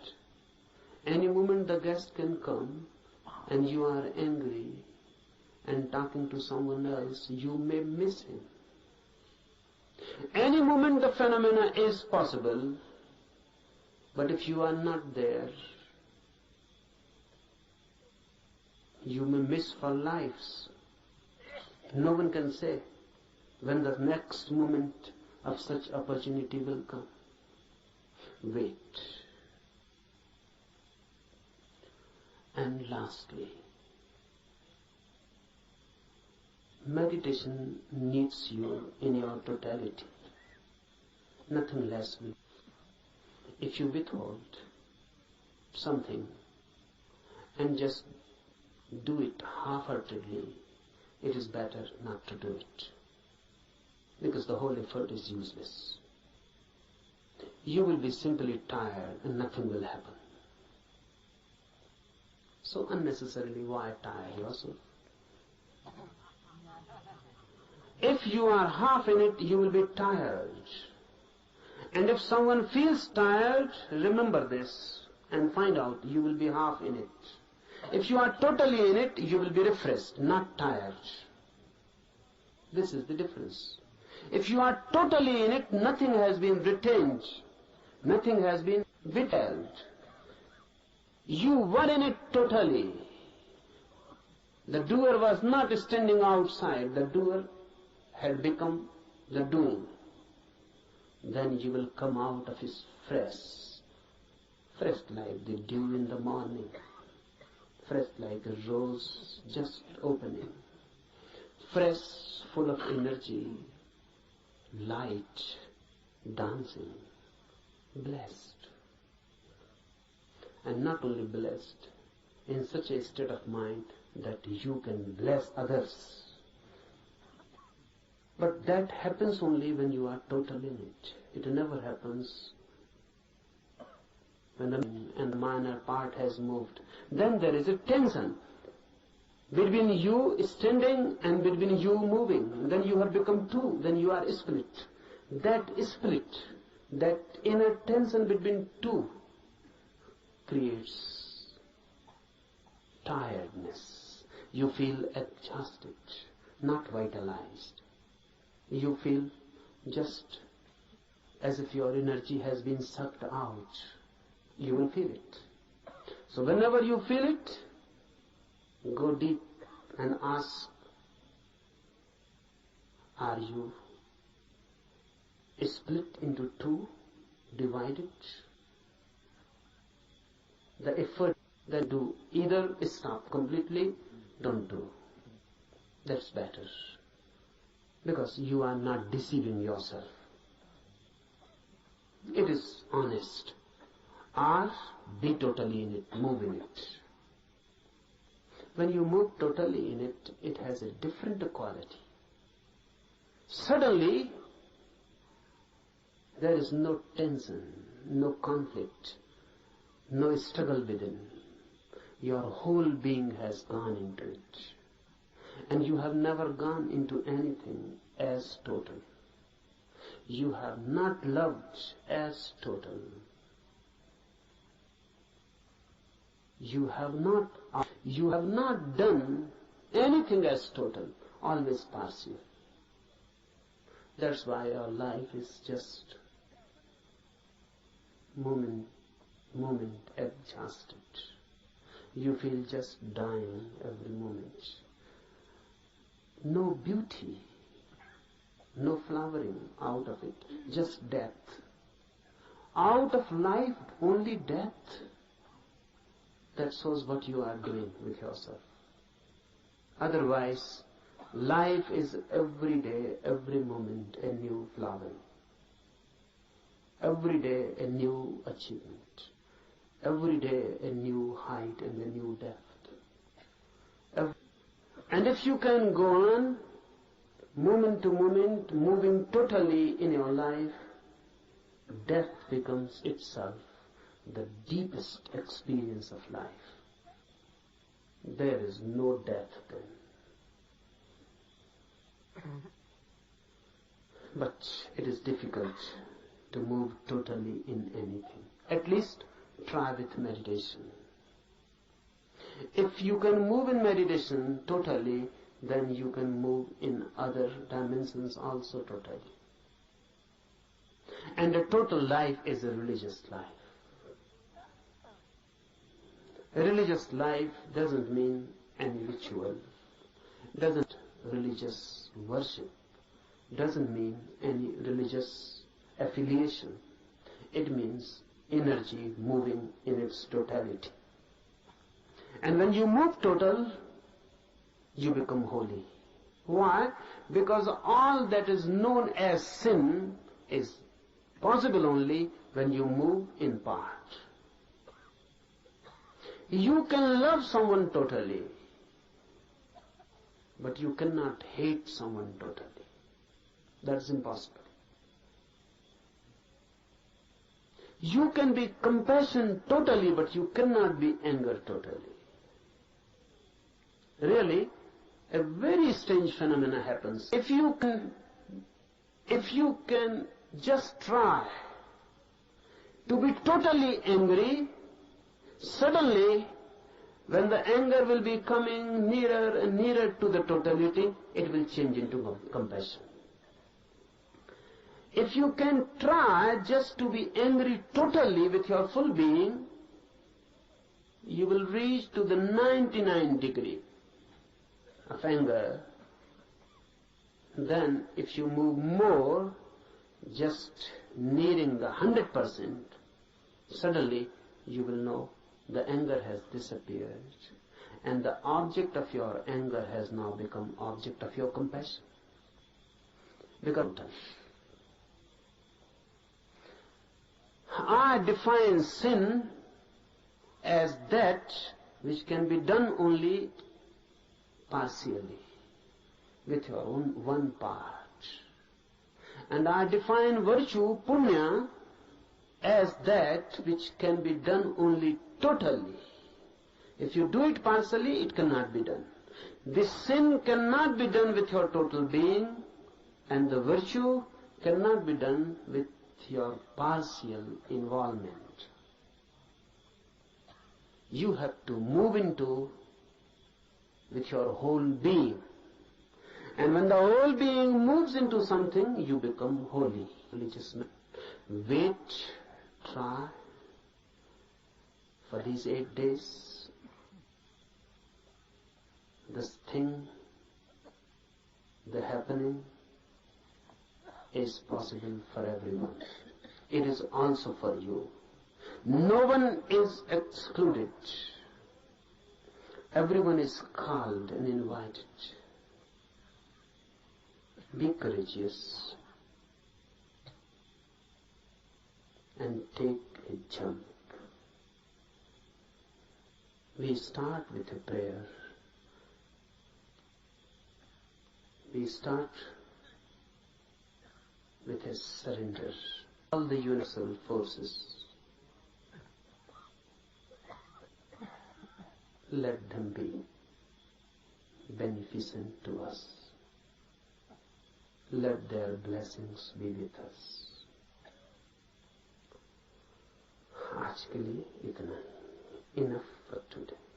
Any moment the guest can come, and you are angry and talking to someone else, you may miss him. Any moment the phenomena is possible, but if you are not there, you may miss for lives. No one can say when the next moment of such opportunity will come. Wait. And lastly, meditation needs you in your totality, nothing less. If you withhold something and just do it half-heartedly, it is better not to do it, because the whole effort is useless. You will be simply tired and nothing will happen. So unnecessarily, why tire yourself? If you are half in it, you will be tired. And if someone feels tired, remember this and find out you will be half in it. If you are totally in it, you will be refreshed, not tired. This is the difference. If you are totally in it, nothing has been retained, nothing has been withheld. You were in it totally. The doer was not standing outside, the doer had become the doing. Then you will come out of his fresh like the dew in the morning, fresh like a rose just opening, fresh, full of energy, light, dancing, blessed. And not only blessed, in such a state of mind that you can bless others. But that happens only when you are totally in it. It never happens when the minor part has moved. Then there is a tension between you standing and between you moving. Then you have become two. Then you are split. That split, that inner tension between two, creates tiredness. You feel exhausted, not vitalized. You feel just as if your energy has been sucked out. You will feel it. So whenever you feel it, go deep and ask, are you split into two, divided? The effort that do, either stop completely, don't do. That's better. Because you are not deceiving yourself. It is honest. Or be totally in it, move in it. When you move totally in it, it has a different quality. Suddenly, there is no tension, no conflict, no struggle within. Your whole being has gone into it. And you have never gone into anything as total. You have not loved as total. You have not done anything as total, always partial. That's why your life is just moment adjusted. You feel just dying every moment. No beauty, no flowering out of it, just death. Out of life, only death. That shows what you are doing with yourself. Otherwise, life is every day, every moment a new flowering. Every day a new achievement. Every day a new height and a new depth. And if you can go on, moment to moment, moving totally in your life, death becomes itself the deepest experience of life. There is no death then. But it is difficult to move totally in anything. At least try with meditation. If you can move in meditation totally, then you can move in other dimensions also totally. And a total life is a religious life. A religious life doesn't mean any ritual, doesn't religious worship, doesn't mean any religious affiliation. It means energy moving in its totality. And when you move total, you become holy. Why? Because all that is known as sin is possible only when you move in part. You can love someone totally, but you cannot hate someone totally. That's impossible. You can be compassion totally, but you cannot be anger totally. Really, a very strange phenomena happens. If you can just try to be totally angry, suddenly, when the anger will be coming nearer and nearer to the totality, it will change into compassion. If you can try just to be angry totally with your full being, you will reach to the 99 degree of anger. Then if you move more, just nearing the 100%, suddenly you will know the anger has disappeared, and the object of your anger has now become object of your compassion. Because I define sin as that which can be done only partially, with your own one part. And I define virtue, punya, as that which can be done only totally. If you do it partially, it cannot be done. This sin cannot be done with your total being, and the virtue cannot be done with your partial involvement. you have to move into with your whole being. And when the whole being moves into something, you become holy. Religious man. Wait, try for these 8 days. This thing, the happening, is possible for everyone. It is also for you. No one is excluded. Everyone is called and invited. Be courageous and take a jump. We start with a prayer. We start with a surrender. All the universal forces, let them be beneficent to us. Let their blessings be with us. आज के लिए इतना, enough for today.